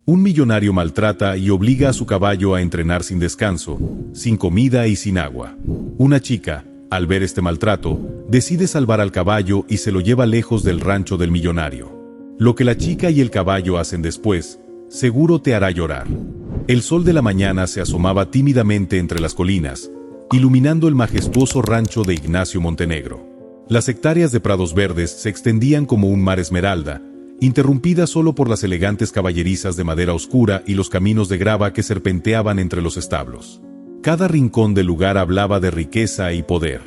Un millonario maltrata y obliga a su caballo a entrenar sin descanso, sin comida y sin agua. Una chica, al ver este maltrato, decide salvar al caballo y se lo lleva lejos del rancho del millonario. Lo que la chica y el caballo hacen después, seguro te hará llorar. El sol de la mañana se asomaba tímidamente entre las colinas, iluminando el majestuoso rancho de Ignacio Montenegro. Las hectáreas de prados verdes se extendían como un mar esmeralda, interrumpidas solo por las elegantes caballerizas de madera oscura y los caminos de grava que serpenteaban entre los establos. Cada rincón del lugar hablaba de riqueza y poder.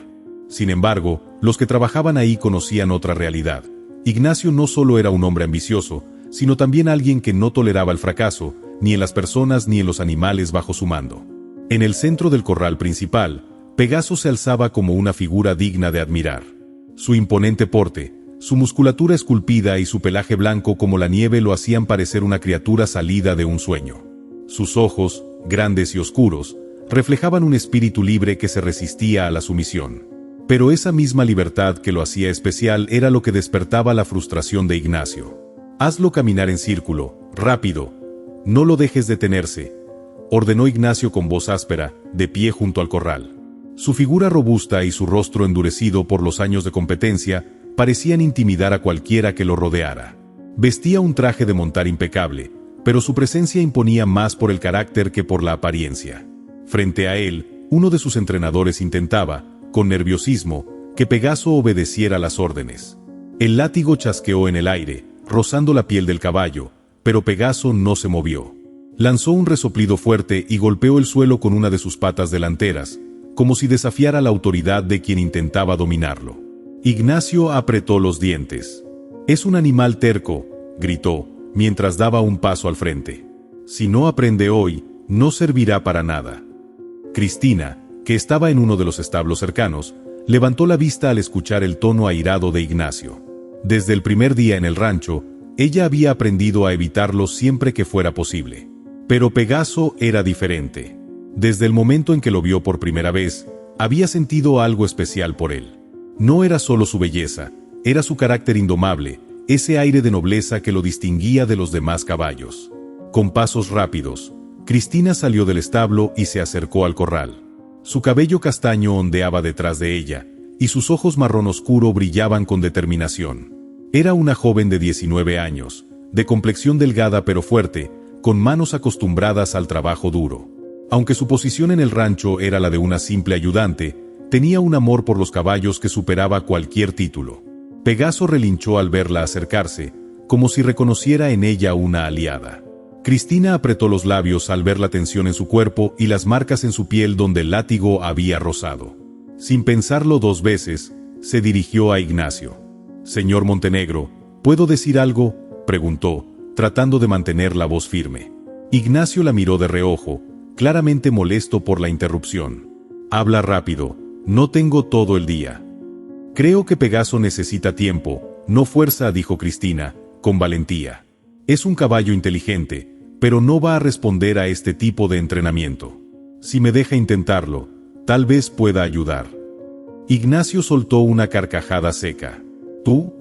Sin embargo, los que trabajaban ahí conocían otra realidad. Ignacio no solo era un hombre ambicioso, sino también alguien que no toleraba el fracaso, ni en las personas ni en los animales bajo su mando. En el centro del corral principal, Pegaso se alzaba como una figura digna de admirar. Su imponente porte, su musculatura esculpida y su pelaje blanco como la nieve lo hacían parecer una criatura salida de un sueño. Sus ojos, grandes y oscuros, reflejaban un espíritu libre que se resistía a la sumisión. Pero esa misma libertad que lo hacía especial era lo que despertaba la frustración de Ignacio. «Hazlo caminar en círculo, rápido. No lo dejes detenerse», ordenó Ignacio con voz áspera, de pie junto al corral. Su figura robusta y su rostro endurecido por los años de competencia parecían intimidar a cualquiera que lo rodeara. Vestía un traje de montar impecable, pero su presencia imponía más por el carácter que por la apariencia. Frente a él, uno de sus entrenadores intentaba, con nerviosismo, que Pegaso obedeciera las órdenes. El látigo chasqueó en el aire, rozando la piel del caballo, pero Pegaso no se movió. Lanzó un resoplido fuerte y golpeó el suelo con una de sus patas delanteras, como si desafiara la autoridad de quien intentaba dominarlo. Ignacio apretó los dientes. «Es un animal terco», gritó, mientras daba un paso al frente. «Si no aprende hoy, no servirá para nada». Cristina, que estaba en uno de los establos cercanos, levantó la vista al escuchar el tono airado de Ignacio. Desde el primer día en el rancho, ella había aprendido a evitarlo siempre que fuera posible. Pero Pegaso era diferente. Desde el momento en que lo vio por primera vez, había sentido algo especial por él. No era solo su belleza, era su carácter indomable, ese aire de nobleza que lo distinguía de los demás caballos. Con pasos rápidos, Cristina salió del establo y se acercó al corral. Su cabello castaño ondeaba detrás de ella, y sus ojos marrón oscuro brillaban con determinación. Era una joven de 19 años, de complexión delgada pero fuerte, con manos acostumbradas al trabajo duro. Aunque su posición en el rancho era la de una simple ayudante, tenía un amor por los caballos que superaba cualquier título. Pegaso relinchó al verla acercarse, como si reconociera en ella una aliada. Cristina apretó los labios al ver la tensión en su cuerpo y las marcas en su piel donde el látigo había rozado. Sin pensarlo dos veces, se dirigió a Ignacio. «Señor Montenegro, ¿puedo decir algo?», preguntó, tratando de mantener la voz firme. Ignacio la miró de reojo, claramente molesto por la interrupción. «Habla rápido, no tengo todo el día». «Creo que Pegaso necesita tiempo, no fuerza», dijo Cristina, con valentía. «Es un caballo inteligente, pero no va a responder a este tipo de entrenamiento. Si me deja intentarlo, tal vez pueda ayudar». Ignacio soltó una carcajada seca. «¿Tú?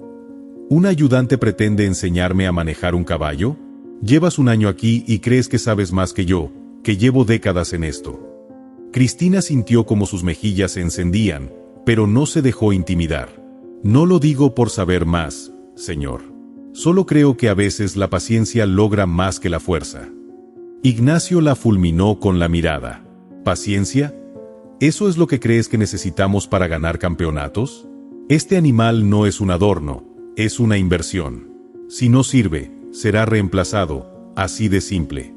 ¿Un ayudante pretende enseñarme a manejar un caballo? Llevas un año aquí y crees que sabes más que yo, que llevo décadas en esto». Cristina sintió como sus mejillas se encendían, pero no se dejó intimidar. «No lo digo por saber más, señor. Solo creo que a veces la paciencia logra más que la fuerza». Ignacio la fulminó con la mirada. «¿Paciencia? ¿Eso es lo que crees que necesitamos para ganar campeonatos? Este animal no es un adorno, es una inversión. Si no sirve, será reemplazado, así de simple».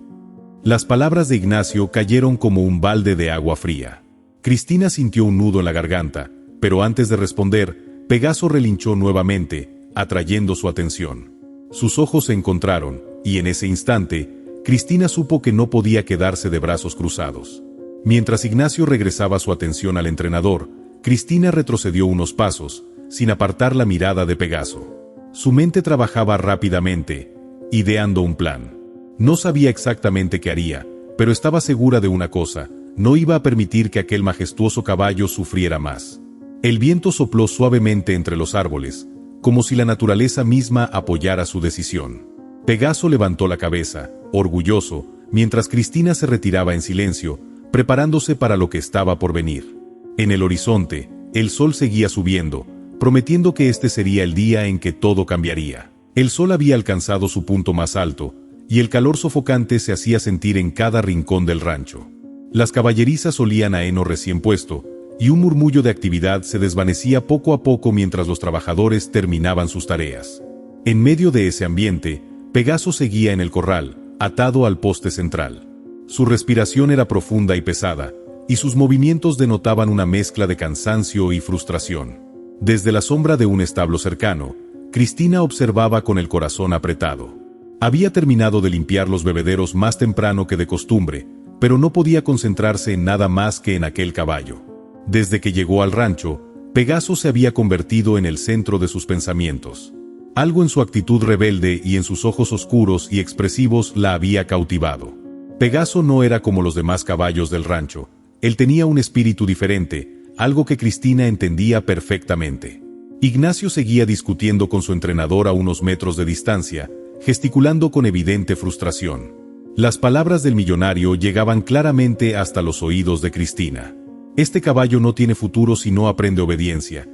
Las palabras de Ignacio cayeron como un balde de agua fría. Cristina sintió un nudo en la garganta, pero antes de responder, Pegaso relinchó nuevamente, atrayendo su atención. Sus ojos se encontraron, y en ese instante, Cristina supo que no podía quedarse de brazos cruzados. Mientras Ignacio regresaba su atención al entrenador, Cristina retrocedió unos pasos, sin apartar la mirada de Pegaso. Su mente trabajaba rápidamente, ideando un plan. No sabía exactamente qué haría, pero estaba segura de una cosa: no iba a permitir que aquel majestuoso caballo sufriera más. El viento sopló suavemente entre los árboles, como si la naturaleza misma apoyara su decisión. Pegaso levantó la cabeza, orgulloso, mientras Cristina se retiraba en silencio, preparándose para lo que estaba por venir. En el horizonte, el sol seguía subiendo, prometiendo que este sería el día en que todo cambiaría. El sol había alcanzado su punto más alto, y el calor sofocante se hacía sentir en cada rincón del rancho. Las caballerizas olían a heno recién puesto, y un murmullo de actividad se desvanecía poco a poco mientras los trabajadores terminaban sus tareas. En medio de ese ambiente, Pegaso seguía en el corral, atado al poste central. Su respiración era profunda y pesada, y sus movimientos denotaban una mezcla de cansancio y frustración. Desde la sombra de un establo cercano, Cristina observaba con el corazón apretado. Había terminado de limpiar los bebederos más temprano que de costumbre, pero no podía concentrarse en nada más que en aquel caballo. Desde que llegó al rancho, Pegaso se había convertido en el centro de sus pensamientos. Algo en su actitud rebelde y en sus ojos oscuros y expresivos la había cautivado. Pegaso no era como los demás caballos del rancho. Él tenía un espíritu diferente, algo que Cristina entendía perfectamente. Ignacio seguía discutiendo con su entrenador a unos metros de distancia, gesticulando con evidente frustración. Las palabras del millonario llegaban claramente hasta los oídos de Cristina. Este caballo no tiene futuro si no aprende obediencia.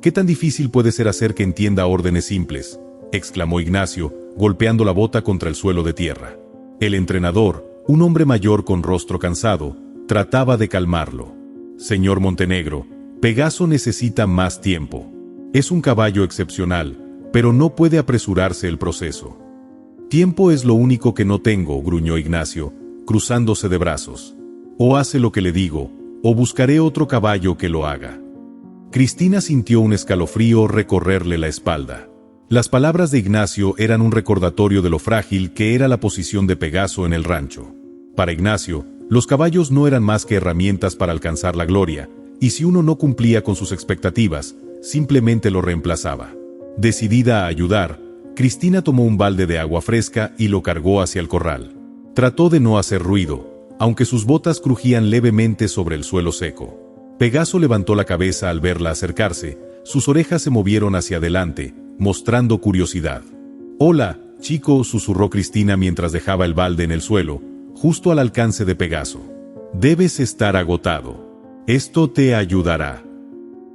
¿Qué tan difícil puede ser hacer que entienda órdenes simples?, exclamó Ignacio, golpeando la bota contra el suelo de tierra. El entrenador, un hombre mayor con rostro cansado, trataba de calmarlo. Señor Montenegro, Pegaso necesita más tiempo. Es un caballo excepcional, pero no puede apresurarse el proceso. Tiempo es lo único que no tengo, gruñó Ignacio, cruzándose de brazos. O hace lo que le digo, o buscaré otro caballo que lo haga. Cristina sintió un escalofrío recorrerle la espalda. Las palabras de Ignacio eran un recordatorio de lo frágil que era la posición de Pegaso en el rancho. Para Ignacio, los caballos no eran más que herramientas para alcanzar la gloria, y si uno no cumplía con sus expectativas, simplemente lo reemplazaba. Decidida a ayudar, Cristina tomó un balde de agua fresca y lo cargó hacia el corral. Trató de no hacer ruido, aunque sus botas crujían levemente sobre el suelo seco. Pegaso levantó la cabeza al verla acercarse, sus orejas se movieron hacia adelante, mostrando curiosidad. «Hola, chico», susurró Cristina mientras dejaba el balde en el suelo, justo al alcance de Pegaso. «Debes estar agotado. Esto te ayudará».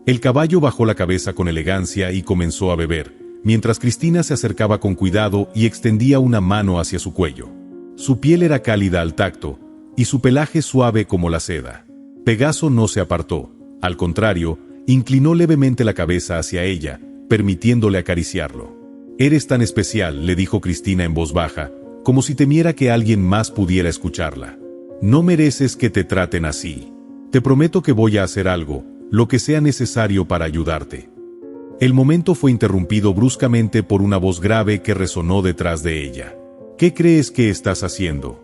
El caballo bajó la cabeza con elegancia y comenzó a beber, mientras Cristina se acercaba con cuidado y extendía una mano hacia su cuello. Su piel era cálida al tacto, y su pelaje suave como la seda. Pegaso no se apartó, al contrario, inclinó levemente la cabeza hacia ella, permitiéndole acariciarlo. «Eres tan especial», le dijo Cristina en voz baja, como si temiera que alguien más pudiera escucharla. «No mereces que te traten así. Te prometo que voy a hacer algo, lo que sea necesario para ayudarte». El momento fue interrumpido bruscamente por una voz grave que resonó detrás de ella. «¿Qué crees que estás haciendo?».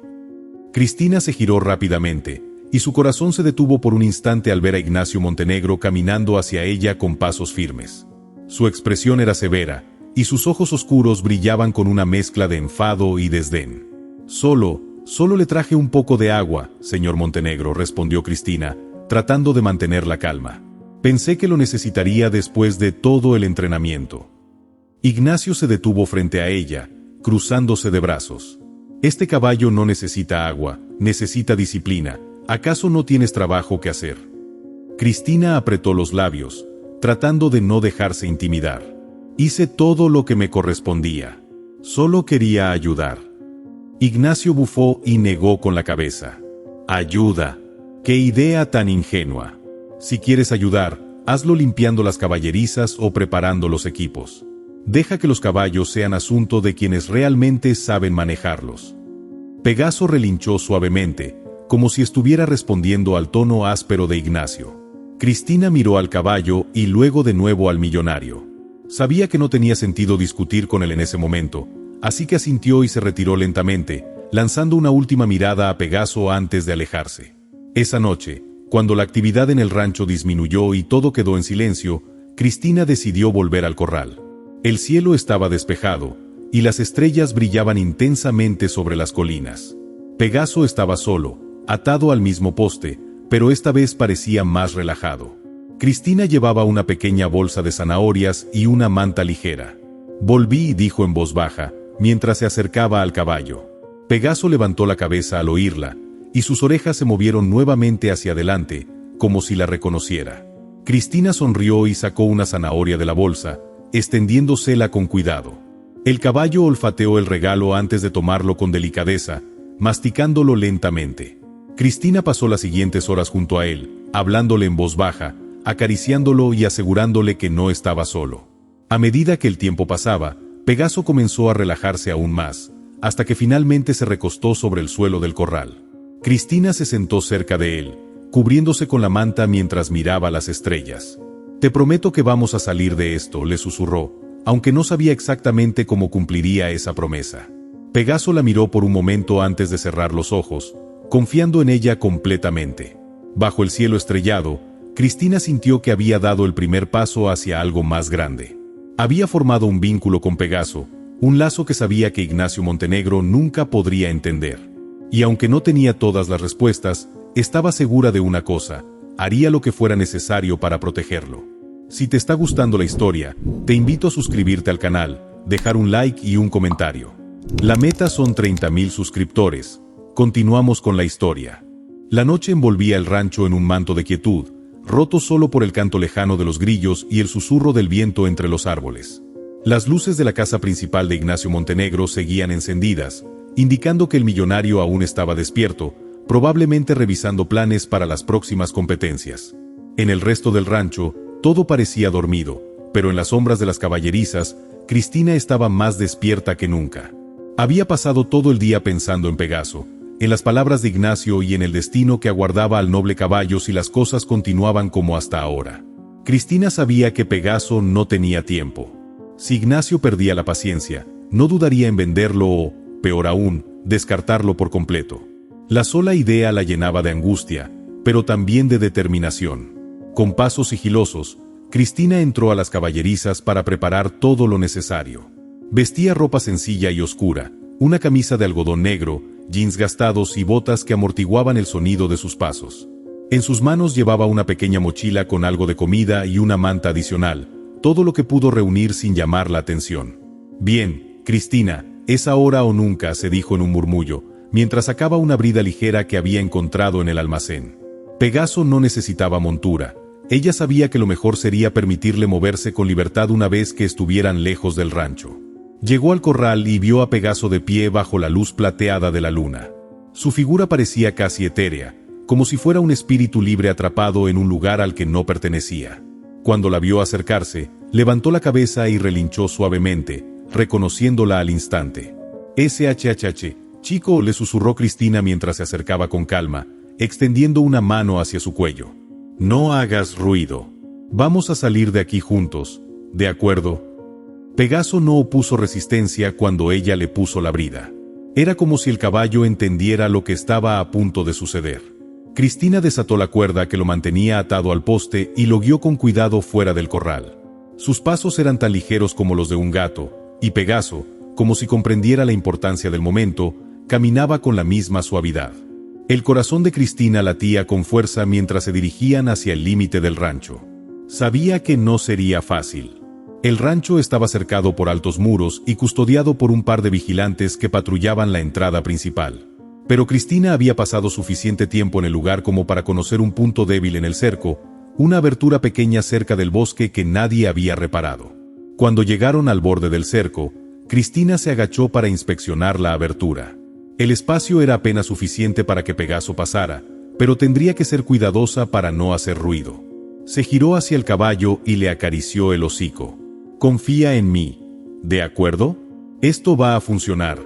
Cristina se giró rápidamente, y su corazón se detuvo por un instante al ver a Ignacio Montenegro caminando hacia ella con pasos firmes. Su expresión era severa, y sus ojos oscuros brillaban con una mezcla de enfado y desdén. Solo le traje un poco de agua, señor Montenegro», respondió Cristina, tratando de mantener la calma. «Pensé que lo necesitaría después de todo el entrenamiento». Ignacio se detuvo frente a ella, cruzándose de brazos. «Este caballo no necesita agua, necesita disciplina. ¿Acaso no tienes trabajo que hacer?». Cristina apretó los labios, tratando de no dejarse intimidar. «Hice todo lo que me correspondía. Solo quería ayudar». Ignacio bufó y negó con la cabeza. «Ayuda. ¡Qué idea tan ingenua! Si quieres ayudar, hazlo limpiando las caballerizas o preparando los equipos. Deja que los caballos sean asunto de quienes realmente saben manejarlos». Pegaso relinchó suavemente, como si estuviera respondiendo al tono áspero de Ignacio. Cristina miró al caballo y luego de nuevo al millonario. Sabía que no tenía sentido discutir con él en ese momento, así que asintió y se retiró lentamente, lanzando una última mirada a Pegaso antes de alejarse. Esa noche, cuando la actividad en el rancho disminuyó y todo quedó en silencio, Cristina decidió volver al corral. El cielo estaba despejado, y las estrellas brillaban intensamente sobre las colinas. Pegaso estaba solo, atado al mismo poste, pero esta vez parecía más relajado. Cristina llevaba una pequeña bolsa de zanahorias y una manta ligera. «Volví», dijo en voz baja, mientras se acercaba al caballo. Pegaso levantó la cabeza al oírla, y sus orejas se movieron nuevamente hacia adelante, como si la reconociera. Cristina sonrió y sacó una zanahoria de la bolsa, extendiéndosela con cuidado. El caballo olfateó el regalo antes de tomarlo con delicadeza, masticándolo lentamente. Cristina pasó las siguientes horas junto a él, hablándole en voz baja, acariciándolo y asegurándole que no estaba solo. A medida que el tiempo pasaba, Pegaso comenzó a relajarse aún más, hasta que finalmente se recostó sobre el suelo del corral. Cristina se sentó cerca de él, cubriéndose con la manta mientras miraba las estrellas. «Te prometo que vamos a salir de esto», le susurró, aunque no sabía exactamente cómo cumpliría esa promesa. Pegaso la miró por un momento antes de cerrar los ojos, confiando en ella completamente. Bajo el cielo estrellado, Cristina sintió que había dado el primer paso hacia algo más grande. Había formado un vínculo con Pegaso, un lazo que sabía que Ignacio Montenegro nunca podría entender. Y aunque no tenía todas las respuestas, estaba segura de una cosa: haría lo que fuera necesario para protegerlo. Si te está gustando la historia, te invito a suscribirte al canal, dejar un like y un comentario. La meta son 30.000 suscriptores. Continuamos con la historia. La noche envolvía el rancho en un manto de quietud, roto solo por el canto lejano de los grillos y el susurro del viento entre los árboles. Las luces de la casa principal de Ignacio Montenegro seguían encendidas, indicando que el millonario aún estaba despierto, probablemente revisando planes para las próximas competencias. En el resto del rancho, todo parecía dormido, pero en las sombras de las caballerizas, Cristina estaba más despierta que nunca. Había pasado todo el día pensando en Pegaso, en las palabras de Ignacio y en el destino que aguardaba al noble caballo si las cosas continuaban como hasta ahora. Cristina sabía que Pegaso no tenía tiempo. Si Ignacio perdía la paciencia, no dudaría en venderlo o, peor aún, descartarlo por completo. La sola idea la llenaba de angustia, pero también de determinación. Con pasos sigilosos, Cristina entró a las caballerizas para preparar todo lo necesario. Vestía ropa sencilla y oscura, una camisa de algodón negro, jeans gastados y botas que amortiguaban el sonido de sus pasos. En sus manos llevaba una pequeña mochila con algo de comida y una manta adicional, todo lo que pudo reunir sin llamar la atención. «Bien, Cristina, es ahora o nunca», se dijo en un murmullo, mientras sacaba una brida ligera que había encontrado en el almacén. Pegaso no necesitaba montura. Ella sabía que lo mejor sería permitirle moverse con libertad una vez que estuvieran lejos del rancho. Llegó al corral y vio a Pegaso de pie bajo la luz plateada de la luna. Su figura parecía casi etérea, como si fuera un espíritu libre atrapado en un lugar al que no pertenecía. Cuando la vio acercarse, levantó la cabeza y relinchó suavemente, reconociéndola al instante. «SHHH, chico», le susurró Cristina mientras se acercaba con calma, extendiendo una mano hacia su cuello. «No hagas ruido. Vamos a salir de aquí juntos, ¿de acuerdo?» Pegaso no opuso resistencia cuando ella le puso la brida. Era como si el caballo entendiera lo que estaba a punto de suceder. Cristina desató la cuerda que lo mantenía atado al poste y lo guió con cuidado fuera del corral. Sus pasos eran tan ligeros como los de un gato, y Pegaso, como si comprendiera la importancia del momento, caminaba con la misma suavidad. El corazón de Cristina latía con fuerza mientras se dirigían hacia el límite del rancho. Sabía que no sería fácil. El rancho estaba cercado por altos muros y custodiado por un par de vigilantes que patrullaban la entrada principal. Pero Cristina había pasado suficiente tiempo en el lugar como para conocer un punto débil en el cerco, una abertura pequeña cerca del bosque que nadie había reparado. Cuando llegaron al borde del cerco, Cristina se agachó para inspeccionar la abertura. El espacio era apenas suficiente para que Pegaso pasara, pero tendría que ser cuidadosa para no hacer ruido. Se giró hacia el caballo y le acarició el hocico. «Confía en mí, ¿de acuerdo? Esto va a funcionar»,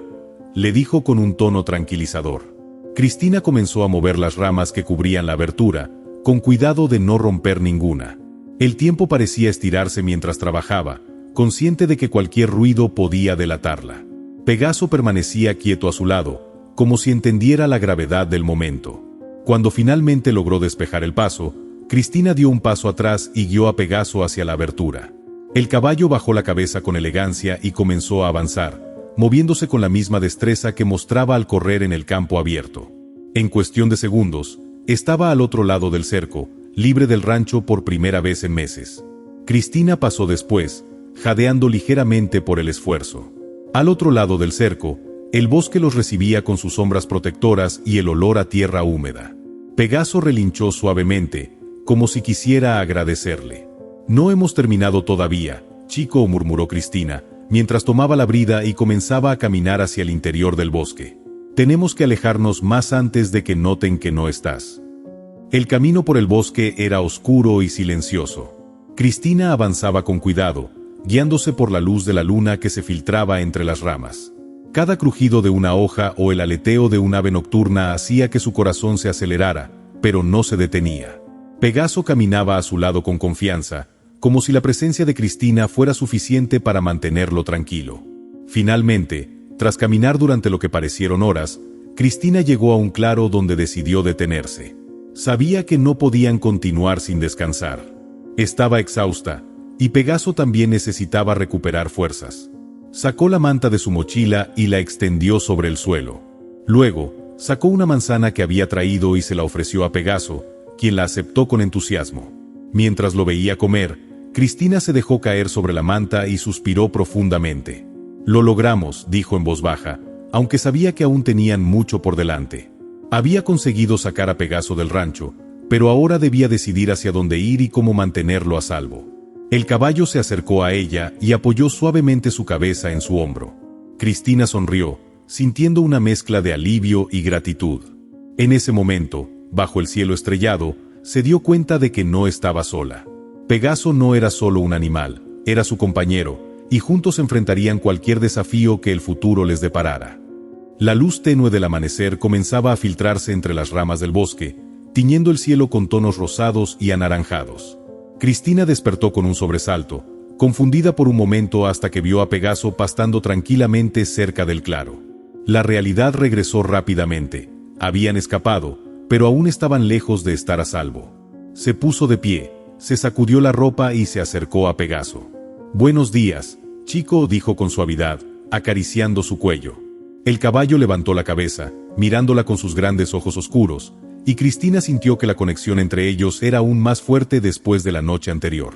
le dijo con un tono tranquilizador. Cristina comenzó a mover las ramas que cubrían la abertura, con cuidado de no romper ninguna. El tiempo parecía estirarse mientras trabajaba, consciente de que cualquier ruido podía delatarla. Pegaso permanecía quieto a su lado, como si entendiera la gravedad del momento. Cuando finalmente logró despejar el paso, Cristina dio un paso atrás y guió a Pegaso hacia la abertura. El caballo bajó la cabeza con elegancia y comenzó a avanzar, moviéndose con la misma destreza que mostraba al correr en el campo abierto. En cuestión de segundos, estaba al otro lado del cerco, libre del rancho por primera vez en meses. Cristina pasó después, jadeando ligeramente por el esfuerzo. Al otro lado del cerco, el bosque los recibía con sus sombras protectoras y el olor a tierra húmeda. Pegaso relinchó suavemente, como si quisiera agradecerle. «No hemos terminado todavía, chico», murmuró Cristina, mientras tomaba la brida y comenzaba a caminar hacia el interior del bosque. «Tenemos que alejarnos más antes de que noten que no estás». El camino por el bosque era oscuro y silencioso. Cristina avanzaba con cuidado, guiándose por la luz de la luna que se filtraba entre las ramas. Cada crujido de una hoja o el aleteo de un ave nocturna hacía que su corazón se acelerara, pero no se detenía. Pegaso caminaba a su lado con confianza, como si la presencia de Cristina fuera suficiente para mantenerlo tranquilo. Finalmente, tras caminar durante lo que parecieron horas, Cristina llegó a un claro donde decidió detenerse. Sabía que no podían continuar sin descansar. Estaba exhausta, y Pegaso también necesitaba recuperar fuerzas. Sacó la manta de su mochila y la extendió sobre el suelo. Luego, sacó una manzana que había traído y se la ofreció a Pegaso, quien la aceptó con entusiasmo. Mientras lo veía comer, Cristina se dejó caer sobre la manta y suspiró profundamente. «Lo logramos», dijo en voz baja, aunque sabía que aún tenían mucho por delante. Había conseguido sacar a Pegaso del rancho, pero ahora debía decidir hacia dónde ir y cómo mantenerlo a salvo. El caballo se acercó a ella y apoyó suavemente su cabeza en su hombro. Cristina sonrió, sintiendo una mezcla de alivio y gratitud. En ese momento, bajo el cielo estrellado, se dio cuenta de que no estaba sola. Pegaso no era solo un animal, era su compañero, y juntos enfrentarían cualquier desafío que el futuro les deparara. La luz tenue del amanecer comenzaba a filtrarse entre las ramas del bosque, tiñendo el cielo con tonos rosados y anaranjados. Cristina despertó con un sobresalto, confundida por un momento hasta que vio a Pegaso pastando tranquilamente cerca del claro. La realidad regresó rápidamente. Habían escapado, pero aún estaban lejos de estar a salvo. Se puso de pie, se sacudió la ropa y se acercó a Pegaso. «Buenos días, chico», dijo con suavidad, acariciando su cuello. El caballo levantó la cabeza, mirándola con sus grandes ojos oscuros, y Cristina sintió que la conexión entre ellos era aún más fuerte después de la noche anterior.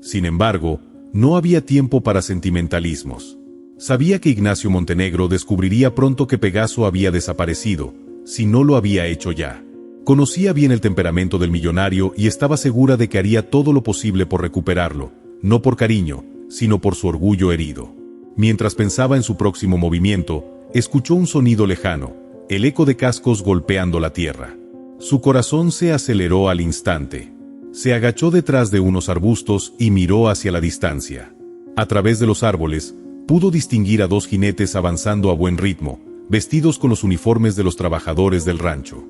Sin embargo, no había tiempo para sentimentalismos. Sabía que Ignacio Montenegro descubriría pronto que Pegaso había desaparecido, si no lo había hecho ya. Conocía bien el temperamento del millonario y estaba segura de que haría todo lo posible por recuperarlo, no por cariño, sino por su orgullo herido. Mientras pensaba en su próximo movimiento, escuchó un sonido lejano, el eco de cascos golpeando la tierra. Su corazón se aceleró al instante. Se agachó detrás de unos arbustos y miró hacia la distancia. A través de los árboles, pudo distinguir a dos jinetes avanzando a buen ritmo, vestidos con los uniformes de los trabajadores del rancho.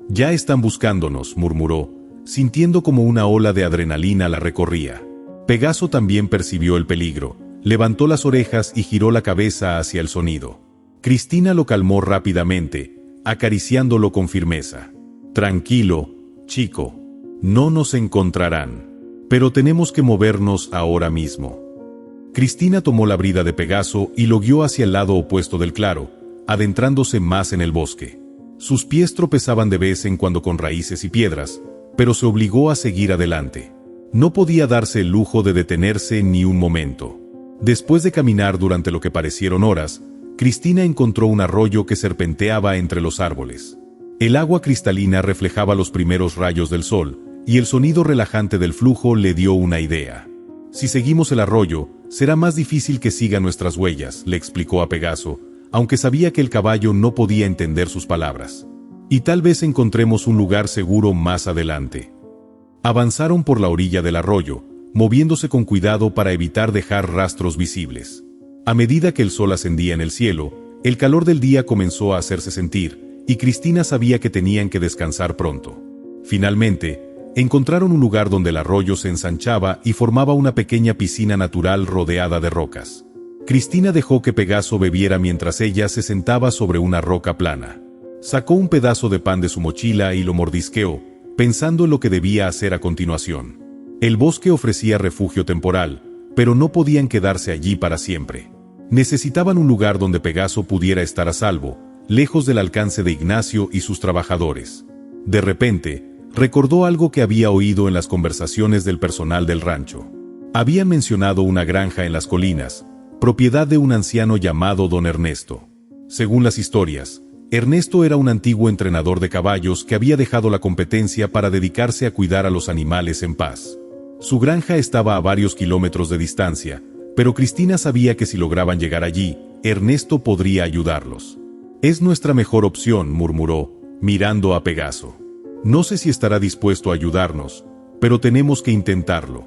«Ya están buscándonos», murmuró, sintiendo como una ola de adrenalina la recorría. Pegaso también percibió el peligro, levantó las orejas y giró la cabeza hacia el sonido. Cristina lo calmó rápidamente, acariciándolo con firmeza. «Tranquilo, chico, no nos encontrarán, pero tenemos que movernos ahora mismo». Cristina tomó la brida de Pegaso y lo guió hacia el lado opuesto del claro, adentrándose más en el bosque. Sus pies tropezaban de vez en cuando con raíces y piedras, pero se obligó a seguir adelante. No podía darse el lujo de detenerse ni un momento. Después de caminar durante lo que parecieron horas, Cristina encontró un arroyo que serpenteaba entre los árboles. El agua cristalina reflejaba los primeros rayos del sol, y el sonido relajante del flujo le dio una idea. «Si seguimos el arroyo, será más difícil que siga nuestras huellas», le explicó a Pegaso, aunque sabía que el caballo no podía entender sus palabras. «Y tal vez encontremos un lugar seguro más adelante». Avanzaron por la orilla del arroyo, moviéndose con cuidado para evitar dejar rastros visibles. A medida que el sol ascendía en el cielo, el calor del día comenzó a hacerse sentir, y Cristina sabía que tenían que descansar pronto. Finalmente, encontraron un lugar donde el arroyo se ensanchaba y formaba una pequeña piscina natural rodeada de rocas. Cristina dejó que Pegaso bebiera mientras ella se sentaba sobre una roca plana. Sacó un pedazo de pan de su mochila y lo mordisqueó, pensando en lo que debía hacer a continuación. El bosque ofrecía refugio temporal, pero no podían quedarse allí para siempre. Necesitaban un lugar donde Pegaso pudiera estar a salvo, lejos del alcance de Ignacio y sus trabajadores. De repente, recordó algo que había oído en las conversaciones del personal del rancho. Habían mencionado una granja en las colinas, propiedad de un anciano llamado don Ernesto. Según las historias, Ernesto era un antiguo entrenador de caballos que había dejado la competencia para dedicarse a cuidar a los animales en paz. Su granja estaba a varios kilómetros de distancia, pero Cristina sabía que si lograban llegar allí, Ernesto podría ayudarlos. «Es nuestra mejor opción», murmuró, mirando a Pegaso. «No sé si estará dispuesto a ayudarnos, pero tenemos que intentarlo».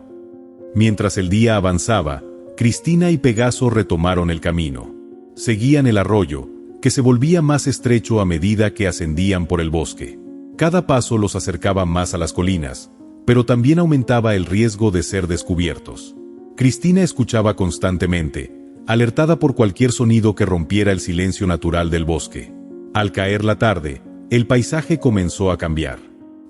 Mientras el día avanzaba, Cristina y Pegaso retomaron el camino. Seguían el arroyo, que se volvía más estrecho a medida que ascendían por el bosque. Cada paso los acercaba más a las colinas, pero también aumentaba el riesgo de ser descubiertos. Cristina escuchaba constantemente, alertada por cualquier sonido que rompiera el silencio natural del bosque. Al caer la tarde, el paisaje comenzó a cambiar.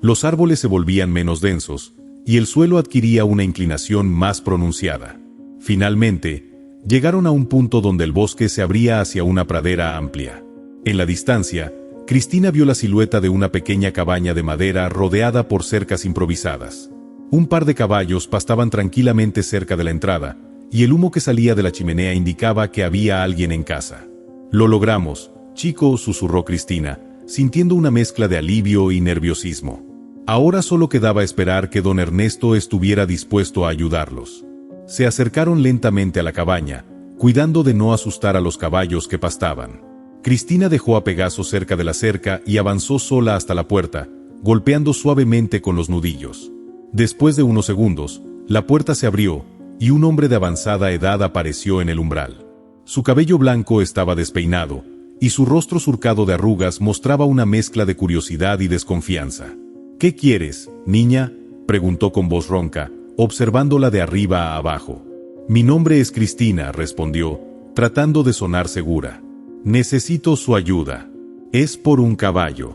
Los árboles se volvían menos densos, y el suelo adquiría una inclinación más pronunciada. Finalmente, llegaron a un punto donde el bosque se abría hacia una pradera amplia. En la distancia, Cristina vio la silueta de una pequeña cabaña de madera rodeada por cercas improvisadas. Un par de caballos pastaban tranquilamente cerca de la entrada, y el humo que salía de la chimenea indicaba que había alguien en casa. «Lo logramos, chico», susurró Cristina, sintiendo una mezcla de alivio y nerviosismo. Ahora solo quedaba esperar que don Ernesto estuviera dispuesto a ayudarlos. Se acercaron lentamente a la cabaña, cuidando de no asustar a los caballos que pastaban. Cristina dejó a Pegaso cerca de la cerca y avanzó sola hasta la puerta, golpeando suavemente con los nudillos. Después de unos segundos, la puerta se abrió, y un hombre de avanzada edad apareció en el umbral. Su cabello blanco estaba despeinado, y su rostro surcado de arrugas mostraba una mezcla de curiosidad y desconfianza. «¿Qué quieres, niña?», preguntó con voz ronca, observándola de arriba a abajo. «Mi nombre es Cristina», respondió, tratando de sonar segura. «Necesito su ayuda. Es por un caballo».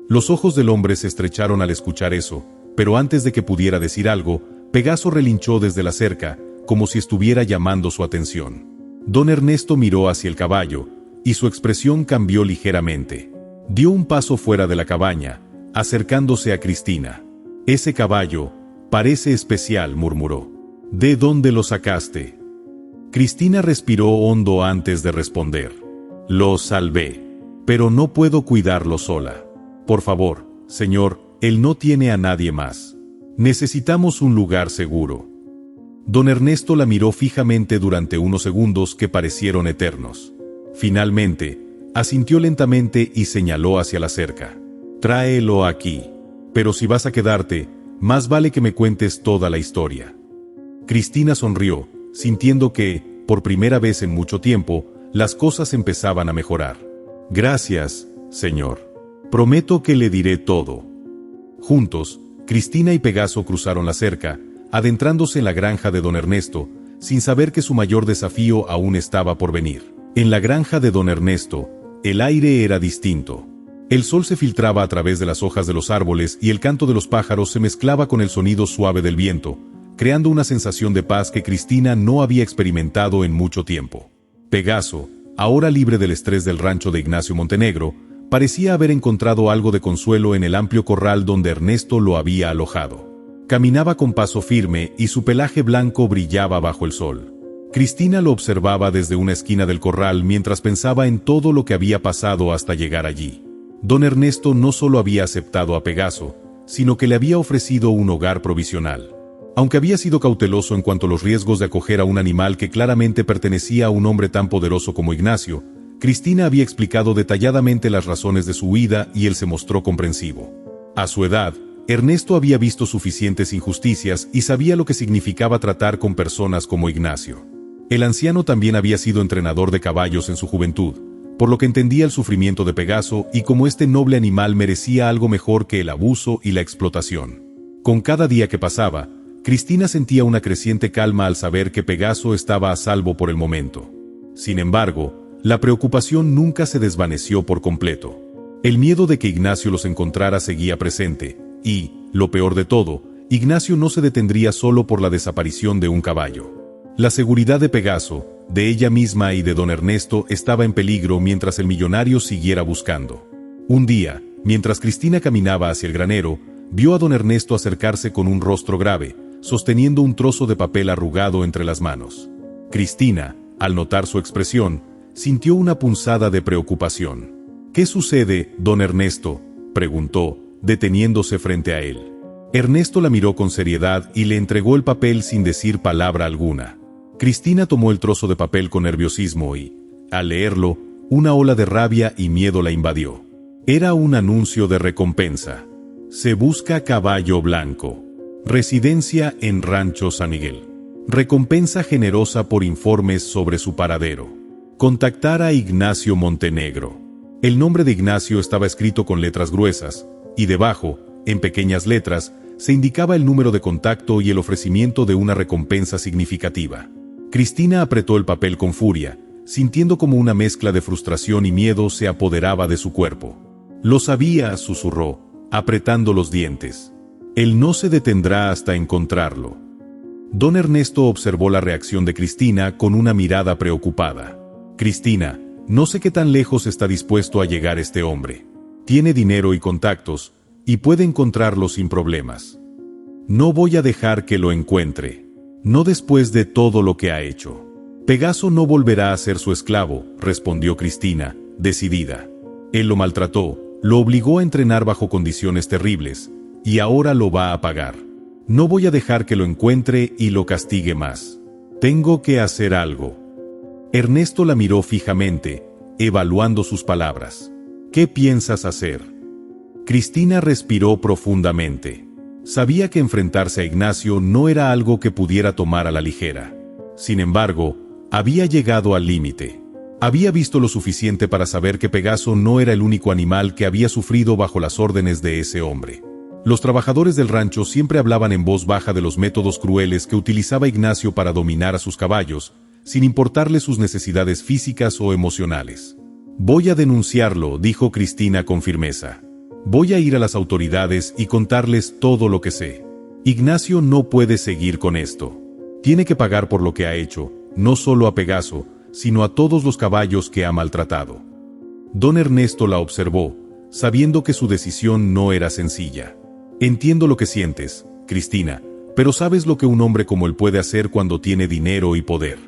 Los ojos del hombre se estrecharon al escuchar eso, pero antes de que pudiera decir algo, Pegaso relinchó desde la cerca, como si estuviera llamando su atención. Don Ernesto miró hacia el caballo, y su expresión cambió ligeramente. Dio un paso fuera de la cabaña, acercándose a Cristina. «Ese caballo parece especial», murmuró. «¿De dónde lo sacaste?». Cristina respiró hondo antes de responder. «Lo salvé, pero no puedo cuidarlo sola. Por favor, señor, él no tiene a nadie más. Necesitamos un lugar seguro». Don Ernesto la miró fijamente durante unos segundos que parecieron eternos. Finalmente, asintió lentamente y señaló hacia la cerca. «Tráelo aquí. Pero si vas a quedarte, más vale que me cuentes toda la historia». Cristina sonrió, sintiendo que, por primera vez en mucho tiempo, las cosas empezaban a mejorar. «Gracias, señor. Prometo que le diré todo». Juntos, Cristina y Pegaso cruzaron la cerca, adentrándose en la granja de don Ernesto, sin saber que su mayor desafío aún estaba por venir. En la granja de don Ernesto, el aire era distinto. El sol se filtraba a través de las hojas de los árboles y el canto de los pájaros se mezclaba con el sonido suave del viento, creando una sensación de paz que Cristina no había experimentado en mucho tiempo. Pegaso, ahora libre del estrés del rancho de Ignacio Montenegro, parecía haber encontrado algo de consuelo en el amplio corral donde Ernesto lo había alojado. Caminaba con paso firme y su pelaje blanco brillaba bajo el sol. Cristina lo observaba desde una esquina del corral mientras pensaba en todo lo que había pasado hasta llegar allí. Don Ernesto no solo había aceptado a Pegaso, sino que le había ofrecido un hogar provisional. Aunque había sido cauteloso en cuanto a los riesgos de acoger a un animal que claramente pertenecía a un hombre tan poderoso como Ignacio, Cristina había explicado detalladamente las razones de su huida y él se mostró comprensivo. A su edad, Ernesto había visto suficientes injusticias y sabía lo que significaba tratar con personas como Ignacio. El anciano también había sido entrenador de caballos en su juventud, por lo que entendía el sufrimiento de Pegaso y cómo este noble animal merecía algo mejor que el abuso y la explotación. Con cada día que pasaba, Cristina sentía una creciente calma al saber que Pegaso estaba a salvo por el momento. Sin embargo, la preocupación nunca se desvaneció por completo. El miedo de que Ignacio los encontrara seguía presente, y, lo peor de todo, Ignacio no se detendría solo por la desaparición de un caballo. La seguridad de Pegaso, de ella misma y de don Ernesto estaba en peligro mientras el millonario siguiera buscando. Un día, mientras Cristina caminaba hacia el granero, vio a don Ernesto acercarse con un rostro grave, sosteniendo un trozo de papel arrugado entre las manos. Cristina, al notar su expresión, sintió una punzada de preocupación. «¿Qué sucede, don Ernesto?», preguntó, deteniéndose frente a él. Ernesto la miró con seriedad y le entregó el papel sin decir palabra alguna. Cristina tomó el trozo de papel con nerviosismo y, al leerlo, una ola de rabia y miedo la invadió. Era un anuncio de recompensa. Se busca caballo blanco. Residencia en Rancho San Miguel. Recompensa generosa por informes sobre su paradero. Contactar a Ignacio Montenegro. El nombre de Ignacio estaba escrito con letras gruesas, y debajo, en pequeñas letras, se indicaba el número de contacto y el ofrecimiento de una recompensa significativa. Cristina apretó el papel con furia, sintiendo como una mezcla de frustración y miedo se apoderaba de su cuerpo. «Lo sabía», susurró, apretando los dientes. «Él no se detendrá hasta encontrarlo». Don Ernesto observó la reacción de Cristina con una mirada preocupada. «Cristina, no sé qué tan lejos está dispuesto a llegar este hombre. Tiene dinero y contactos, y puede encontrarlo sin problemas. No voy a dejar que lo encuentre. No después de todo lo que ha hecho». «Pegaso no volverá a ser su esclavo», respondió Cristina, decidida. «Él lo maltrató, lo obligó a entrenar bajo condiciones terribles, y ahora lo va a pagar. No voy a dejar que lo encuentre y lo castigue más. Tengo que hacer algo». Ernesto la miró fijamente, evaluando sus palabras. «¿Qué piensas hacer?». Cristina respiró profundamente. Sabía que enfrentarse a Ignacio no era algo que pudiera tomar a la ligera. Sin embargo, había llegado al límite. Había visto lo suficiente para saber que Pegaso no era el único animal que había sufrido bajo las órdenes de ese hombre. Los trabajadores del rancho siempre hablaban en voz baja de los métodos crueles que utilizaba Ignacio para dominar a sus caballos, sin importarle sus necesidades físicas o emocionales. «Voy a denunciarlo», dijo Cristina con firmeza. «Voy a ir a las autoridades y contarles todo lo que sé. Ignacio no puede seguir con esto. Tiene que pagar por lo que ha hecho, no solo a Pegaso, sino a todos los caballos que ha maltratado». Don Ernesto la observó, sabiendo que su decisión no era sencilla. «Entiendo lo que sientes, Cristina, pero ¿sabes lo que un hombre como él puede hacer cuando tiene dinero y poder?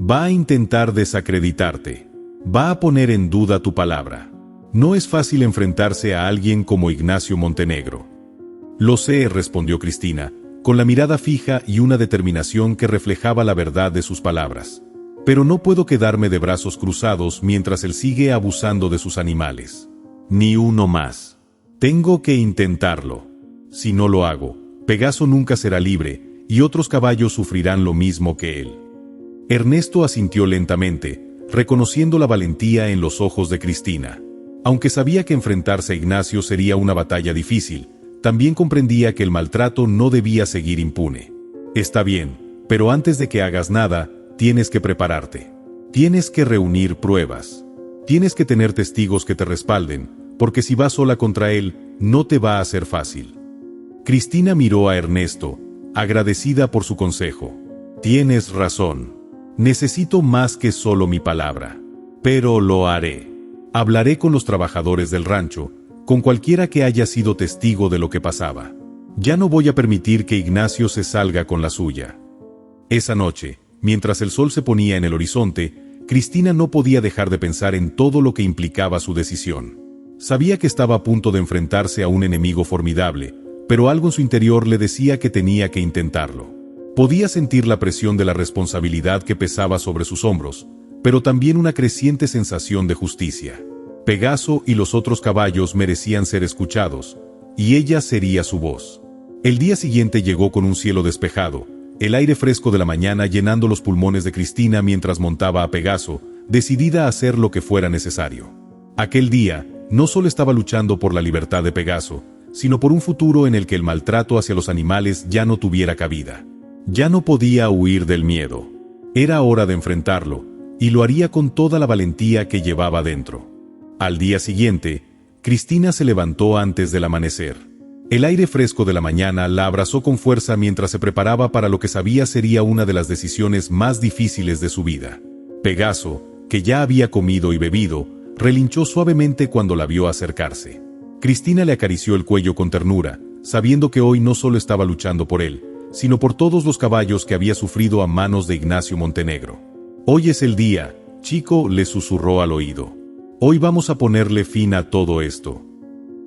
Va a intentar desacreditarte. Va a poner en duda tu palabra. No es fácil enfrentarse a alguien como Ignacio Montenegro». «Lo sé», respondió Cristina, con la mirada fija y una determinación que reflejaba la verdad de sus palabras. «Pero no puedo quedarme de brazos cruzados mientras él sigue abusando de sus animales. Ni uno más. Tengo que intentarlo. Si no lo hago, Pegaso nunca será libre, y otros caballos sufrirán lo mismo que él». Ernesto asintió lentamente, reconociendo la valentía en los ojos de Cristina. Aunque sabía que enfrentarse a Ignacio sería una batalla difícil, también comprendía que el maltrato no debía seguir impune. «Está bien, pero antes de que hagas nada, tienes que prepararte. Tienes que reunir pruebas. Tienes que tener testigos que te respalden, porque si vas sola contra él, no te va a ser fácil». Cristina miró a Ernesto, agradecida por su consejo. «Tienes razón. Necesito más que solo mi palabra. Pero lo haré. Hablaré con los trabajadores del rancho, con cualquiera que haya sido testigo de lo que pasaba. Ya no voy a permitir que Ignacio se salga con la suya». Esa noche, mientras el sol se ponía en el horizonte, Cristina no podía dejar de pensar en todo lo que implicaba su decisión. Sabía que estaba a punto de enfrentarse a un enemigo formidable, pero algo en su interior le decía que tenía que intentarlo. Podía sentir la presión de la responsabilidad que pesaba sobre sus hombros, pero también una creciente sensación de justicia. Pegaso y los otros caballos merecían ser escuchados, y ella sería su voz. El día siguiente llegó con un cielo despejado, el aire fresco de la mañana llenando los pulmones de Cristina mientras montaba a Pegaso, decidida a hacer lo que fuera necesario. Aquel día, no solo estaba luchando por la libertad de Pegaso, sino por un futuro en el que el maltrato hacia los animales ya no tuviera cabida. Ya no podía huir del miedo. Era hora de enfrentarlo, y lo haría con toda la valentía que llevaba dentro. Al día siguiente, Cristina se levantó antes del amanecer. El aire fresco de la mañana la abrazó con fuerza mientras se preparaba para lo que sabía sería una de las decisiones más difíciles de su vida. Pegaso, que ya había comido y bebido, relinchó suavemente cuando la vio acercarse. Cristina le acarició el cuello con ternura, sabiendo que hoy no solo estaba luchando por él, sino por todos los caballos que había sufrido a manos de Ignacio Montenegro. Hoy es el día, chico, le susurró al oído. Hoy vamos a ponerle fin a todo esto.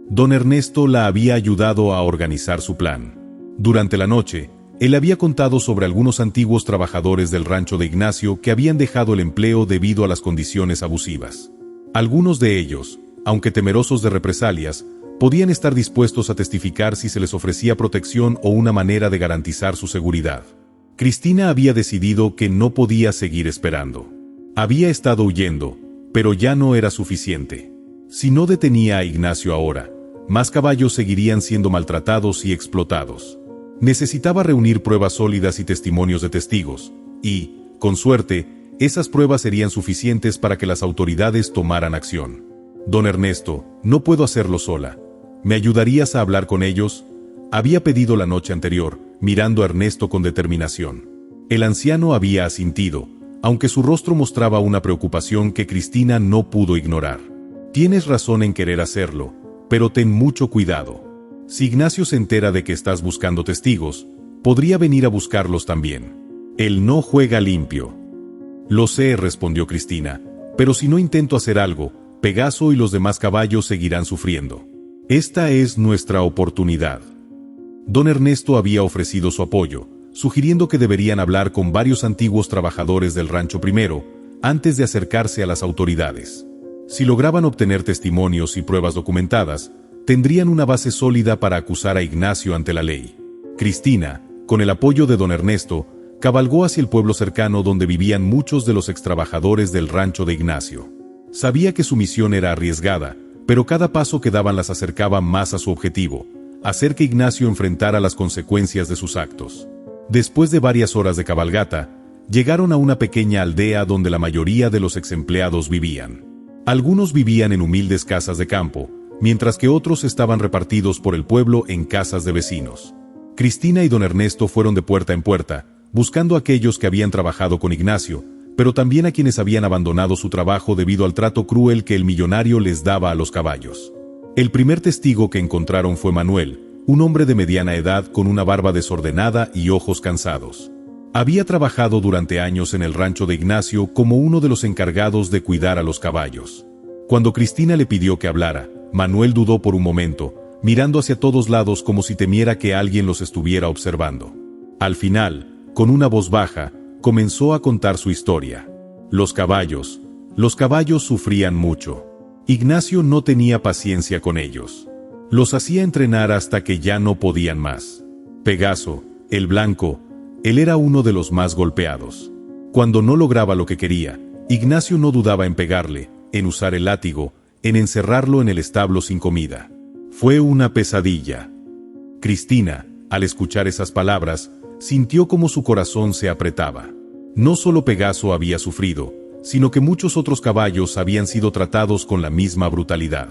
Don Ernesto la había ayudado a organizar su plan. Durante la noche, él había contado sobre algunos antiguos trabajadores del rancho de Ignacio que habían dejado el empleo debido a las condiciones abusivas. Algunos de ellos, aunque temerosos de represalias, podían estar dispuestos a testificar si se les ofrecía protección o una manera de garantizar su seguridad. Cristina había decidido que no podía seguir esperando. Había estado huyendo, pero ya no era suficiente. Si no detenía a Ignacio ahora, más caballos seguirían siendo maltratados y explotados. Necesitaba reunir pruebas sólidas y testimonios de testigos, y, con suerte, esas pruebas serían suficientes para que las autoridades tomaran acción. Don Ernesto, no puedo hacerlo sola. ¿Me ayudarías a hablar con ellos? Había pedido la noche anterior, mirando a Ernesto con determinación. El anciano había asintido, aunque su rostro mostraba una preocupación que Cristina no pudo ignorar. Tienes razón en querer hacerlo, pero ten mucho cuidado. Si Ignacio se entera de que estás buscando testigos, podría venir a buscarlos también. Él no juega limpio. Lo sé, respondió Cristina, pero si no intento hacer algo, Pegaso y los demás caballos seguirán sufriendo. Esta es nuestra oportunidad. Don Ernesto había ofrecido su apoyo, sugiriendo que deberían hablar con varios antiguos trabajadores del rancho primero, antes de acercarse a las autoridades. Si lograban obtener testimonios y pruebas documentadas, tendrían una base sólida para acusar a Ignacio ante la ley. Cristina, con el apoyo de don Ernesto, cabalgó hacia el pueblo cercano donde vivían muchos de los extrabajadores del rancho de Ignacio. Sabía que su misión era arriesgada, pero cada paso que daban las acercaba más a su objetivo, hacer que Ignacio enfrentara las consecuencias de sus actos. Después de varias horas de cabalgata, llegaron a una pequeña aldea donde la mayoría de los exempleados vivían. Algunos vivían en humildes casas de campo, mientras que otros estaban repartidos por el pueblo en casas de vecinos. Cristina y don Ernesto fueron de puerta en puerta, buscando a aquellos que habían trabajado con Ignacio, pero también a quienes habían abandonado su trabajo debido al trato cruel que el millonario les daba a los caballos. El primer testigo que encontraron fue Manuel, un hombre de mediana edad con una barba desordenada y ojos cansados. Había trabajado durante años en el rancho de Ignacio como uno de los encargados de cuidar a los caballos. Cuando Cristina le pidió que hablara, Manuel dudó por un momento, mirando hacia todos lados como si temiera que alguien los estuviera observando. Al final, con una voz baja, comenzó a contar su historia. Los caballos sufrían mucho. Ignacio no tenía paciencia con ellos. Los hacía entrenar hasta que ya no podían más. Pegaso, el blanco, él era uno de los más golpeados. Cuando no lograba lo que quería, Ignacio no dudaba en pegarle, en usar el látigo, en encerrarlo en el establo sin comida. Fue una pesadilla. Cristina, al escuchar esas palabras, sintió como su corazón se apretaba. No solo Pegaso había sufrido, sino que muchos otros caballos habían sido tratados con la misma brutalidad.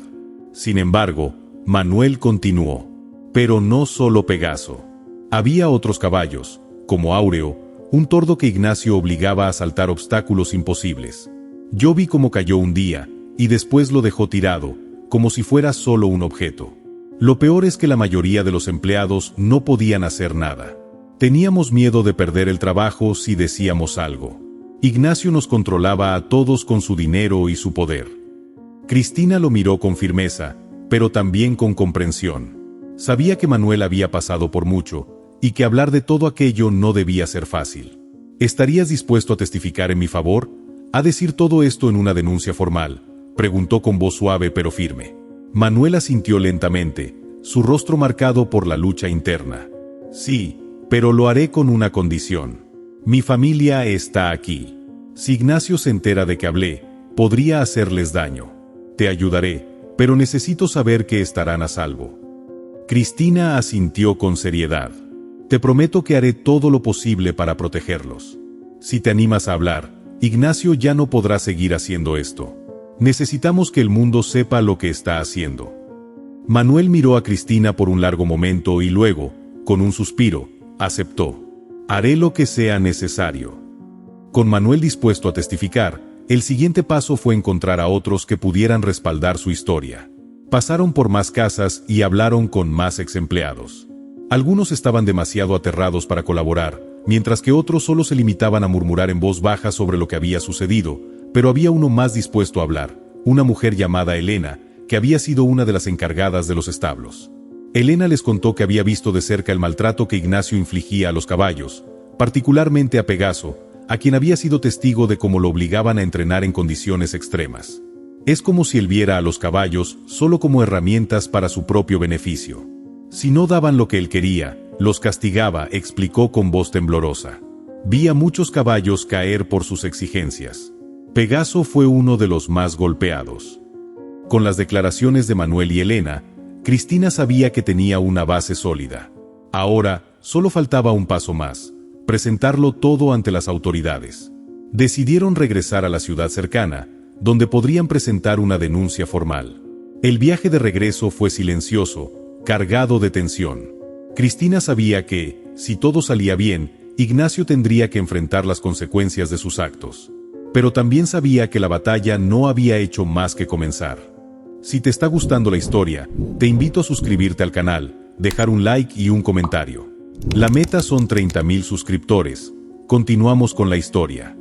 Sin embargo, Manuel continuó. Pero no solo Pegaso. Había otros caballos, como Áureo, un tordo que Ignacio obligaba a saltar obstáculos imposibles. Yo vi cómo cayó un día, y después lo dejó tirado, como si fuera solo un objeto. Lo peor es que la mayoría de los empleados no podían hacer nada. Teníamos miedo de perder el trabajo si decíamos algo. Ignacio nos controlaba a todos con su dinero y su poder. Cristina lo miró con firmeza, pero también con comprensión. Sabía que Manuel había pasado por mucho, y que hablar de todo aquello no debía ser fácil. ¿Estarías dispuesto a testificar en mi favor? ¿A decir todo esto en una denuncia formal?, preguntó con voz suave pero firme. Manuel asintió lentamente, su rostro marcado por la lucha interna. Sí, pero lo haré con una condición. Mi familia está aquí. Si Ignacio se entera de que hablé, podría hacerles daño. Te ayudaré, pero necesito saber que estarán a salvo. Cristina asintió con seriedad. Te prometo que haré todo lo posible para protegerlos. Si te animas a hablar, Ignacio ya no podrá seguir haciendo esto. Necesitamos que el mundo sepa lo que está haciendo. Manuel miró a Cristina por un largo momento y luego, con un suspiro, aceptó. Haré lo que sea necesario. Con Manuel dispuesto a testificar, el siguiente paso fue encontrar a otros que pudieran respaldar su historia. Pasaron por más casas y hablaron con más exempleados. Algunos estaban demasiado aterrados para colaborar, mientras que otros solo se limitaban a murmurar en voz baja sobre lo que había sucedido, pero había uno más dispuesto a hablar, una mujer llamada Elena, que había sido una de las encargadas de los establos. Elena les contó que había visto de cerca el maltrato que Ignacio infligía a los caballos, particularmente a Pegaso, a quien había sido testigo de cómo lo obligaban a entrenar en condiciones extremas. Es como si él viera a los caballos solo como herramientas para su propio beneficio. Si no daban lo que él quería, los castigaba, explicó con voz temblorosa. Vi a muchos caballos caer por sus exigencias. Pegaso fue uno de los más golpeados. Con las declaraciones de Manuel y Elena, Cristina sabía que tenía una base sólida. Ahora, solo faltaba un paso más: presentarlo todo ante las autoridades. Decidieron regresar a la ciudad cercana, donde podrían presentar una denuncia formal. El viaje de regreso fue silencioso, cargado de tensión. Cristina sabía que, si todo salía bien, Ignacio tendría que enfrentar las consecuencias de sus actos. Pero también sabía que la batalla no había hecho más que comenzar. Si te está gustando la historia, te invito a suscribirte al canal, dejar un like y un comentario. La meta son 30.000 suscriptores. Continuamos con la historia.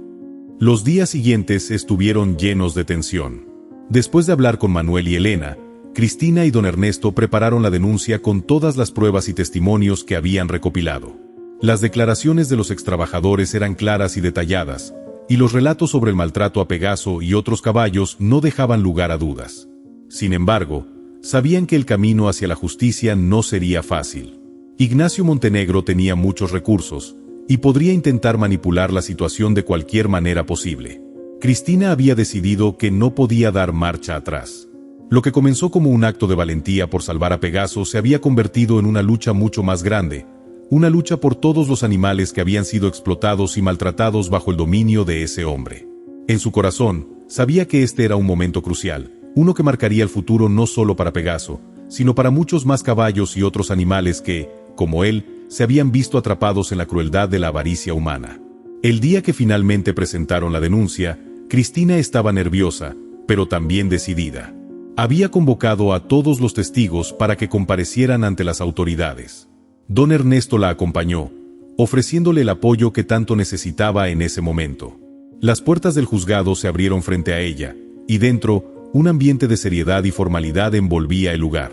Los días siguientes estuvieron llenos de tensión. Después de hablar con Manuel y Elena, Cristina y don Ernesto prepararon la denuncia con todas las pruebas y testimonios que habían recopilado. Las declaraciones de los extrabajadores eran claras y detalladas, y los relatos sobre el maltrato a Pegaso y otros caballos no dejaban lugar a dudas. Sin embargo, sabían que el camino hacia la justicia no sería fácil. Ignacio Montenegro tenía muchos recursos, y podría intentar manipular la situación de cualquier manera posible. Cristina había decidido que no podía dar marcha atrás. Lo que comenzó como un acto de valentía por salvar a Pegaso se había convertido en una lucha mucho más grande, una lucha por todos los animales que habían sido explotados y maltratados bajo el dominio de ese hombre. En su corazón, sabía que este era un momento crucial, uno que marcaría el futuro no solo para Pegaso, sino para muchos más caballos y otros animales que, como él, se habían visto atrapados en la crueldad de la avaricia humana. El día que finalmente presentaron la denuncia, Cristina estaba nerviosa, pero también decidida. Había convocado a todos los testigos para que comparecieran ante las autoridades. Don Ernesto la acompañó, ofreciéndole el apoyo que tanto necesitaba en ese momento. Las puertas del juzgado se abrieron frente a ella, y dentro, un ambiente de seriedad y formalidad envolvía el lugar.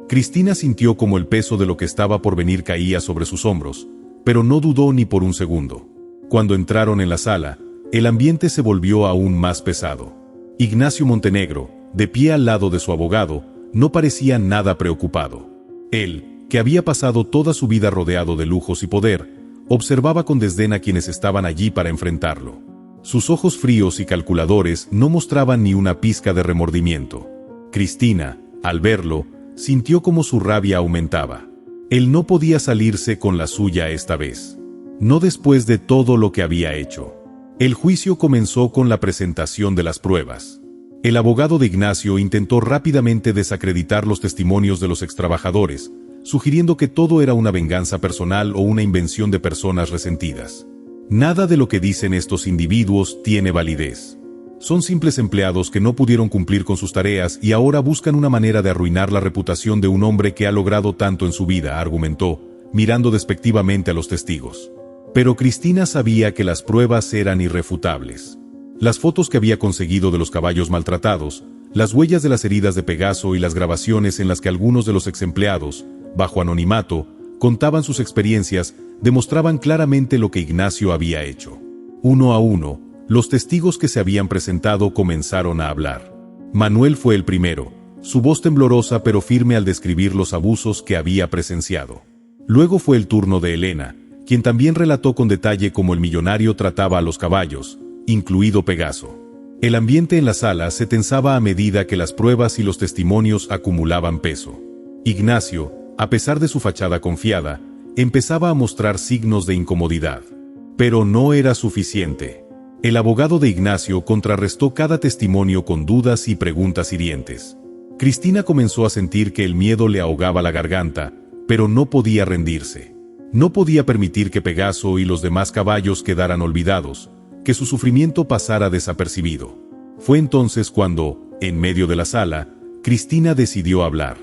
Cristina sintió como el peso de lo que estaba por venir caía sobre sus hombros, pero no dudó ni por un segundo. Cuando entraron en la sala, el ambiente se volvió aún más pesado. Ignacio Montenegro, de pie al lado de su abogado, no parecía nada preocupado. Él, que había pasado toda su vida rodeado de lujos y poder, observaba con desdén a quienes estaban allí para enfrentarlo. Sus ojos fríos y calculadores no mostraban ni una pizca de remordimiento. Cristina, al verlo, sintió como su rabia aumentaba. Él no podía salirse con la suya esta vez. No después de todo lo que había hecho. El juicio comenzó con la presentación de las pruebas. El abogado de Ignacio intentó rápidamente desacreditar los testimonios de los extrabajadores, sugiriendo que todo era una venganza personal o una invención de personas resentidas. Nada de lo que dicen estos individuos tiene validez. Son simples empleados que no pudieron cumplir con sus tareas y ahora buscan una manera de arruinar la reputación de un hombre que ha logrado tanto en su vida, argumentó, mirando despectivamente a los testigos. Pero Cristina sabía que las pruebas eran irrefutables. Las fotos que había conseguido de los caballos maltratados, las huellas de las heridas de Pegaso y las grabaciones en las que algunos de los exempleados, bajo anonimato, contaban sus experiencias, demostraban claramente lo que Ignacio había hecho. Uno a uno, los testigos que se habían presentado comenzaron a hablar. Manuel fue el primero, su voz temblorosa pero firme al describir los abusos que había presenciado. Luego fue el turno de Elena, quien también relató con detalle cómo el millonario trataba a los caballos, incluido Pegaso. El ambiente en la sala se tensaba a medida que las pruebas y los testimonios acumulaban peso. Ignacio, a pesar de su fachada confiada, empezaba a mostrar signos de incomodidad. Pero no era suficiente. El abogado de Ignacio contrarrestó cada testimonio con dudas y preguntas hirientes. Cristina comenzó a sentir que el miedo le ahogaba la garganta, pero no podía rendirse. No podía permitir que Pegaso y los demás caballos quedaran olvidados, que su sufrimiento pasara desapercibido. Fue entonces cuando, en medio de la sala, Cristina decidió hablar.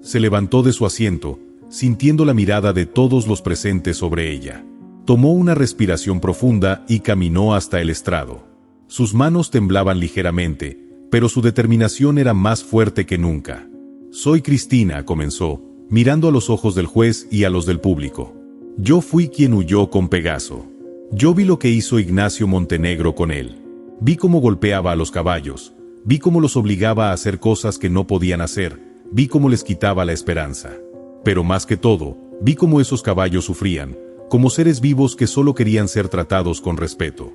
Se levantó de su asiento, sintiendo la mirada de todos los presentes sobre ella. Tomó una respiración profunda y caminó hasta el estrado. Sus manos temblaban ligeramente, pero su determinación era más fuerte que nunca. «Soy Cristina», comenzó, mirando a los ojos del juez y a los del público. «Yo fui quien huyó con Pegaso. Yo vi lo que hizo Ignacio Montenegro con él. Vi cómo golpeaba a los caballos. Vi cómo los obligaba a hacer cosas que no podían hacer. Vi cómo les quitaba la esperanza. Pero más que todo, vi cómo esos caballos sufrían, como seres vivos que solo querían ser tratados con respeto».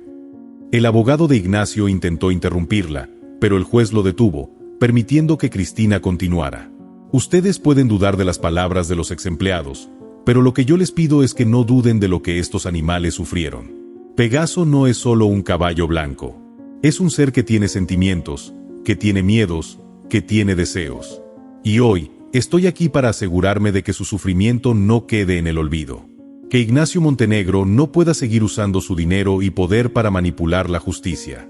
El abogado de Ignacio intentó interrumpirla, pero el juez lo detuvo, permitiendo que Cristina continuara. «Ustedes pueden dudar de las palabras de los exempleados, pero lo que yo les pido es que no duden de lo que estos animales sufrieron. Pegaso no es solo un caballo blanco. Es un ser que tiene sentimientos, que tiene miedos, que tiene deseos. Y hoy, estoy aquí para asegurarme de que su sufrimiento no quede en el olvido. Que Ignacio Montenegro no pueda seguir usando su dinero y poder para manipular la justicia».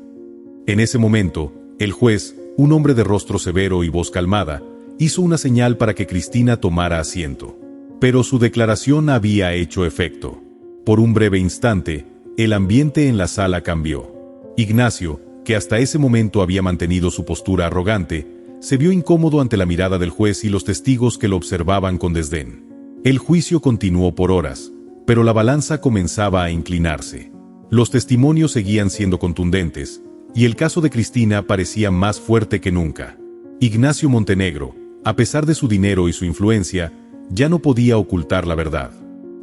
En ese momento, el juez, un hombre de rostro severo y voz calmada, hizo una señal para que Cristina tomara asiento. Pero su declaración había hecho efecto. Por un breve instante, el ambiente en la sala cambió. Ignacio, que hasta ese momento había mantenido su postura arrogante, se vio incómodo ante la mirada del juez y los testigos que lo observaban con desdén. El juicio continuó por horas, pero la balanza comenzaba a inclinarse. Los testimonios seguían siendo contundentes, y el caso de Cristina parecía más fuerte que nunca. Ignacio Montenegro, a pesar de su dinero y su influencia, ya no podía ocultar la verdad.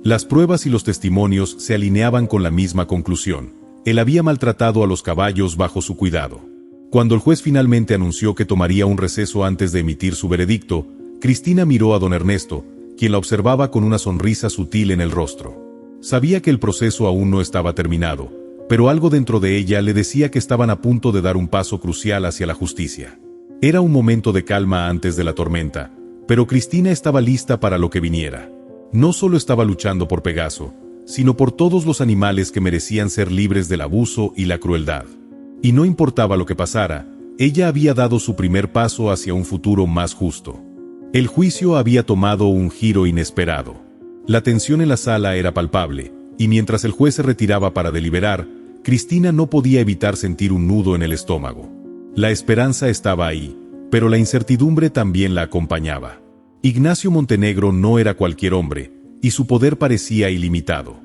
Las pruebas y los testimonios se alineaban con la misma conclusión: él había maltratado a los caballos bajo su cuidado. Cuando el juez finalmente anunció que tomaría un receso antes de emitir su veredicto, Cristina miró a don Ernesto, quien la observaba con una sonrisa sutil en el rostro. Sabía que el proceso aún no estaba terminado, pero algo dentro de ella le decía que estaban a punto de dar un paso crucial hacia la justicia. Era un momento de calma antes de la tormenta, pero Cristina estaba lista para lo que viniera. No solo estaba luchando por Pegaso, sino por todos los animales que merecían ser libres del abuso y la crueldad. Y no importaba lo que pasara, ella había dado su primer paso hacia un futuro más justo. El juicio había tomado un giro inesperado. La tensión en la sala era palpable, y mientras el juez se retiraba para deliberar, Cristina no podía evitar sentir un nudo en el estómago. La esperanza estaba ahí, pero la incertidumbre también la acompañaba. Ignacio Montenegro no era cualquier hombre, y su poder parecía ilimitado.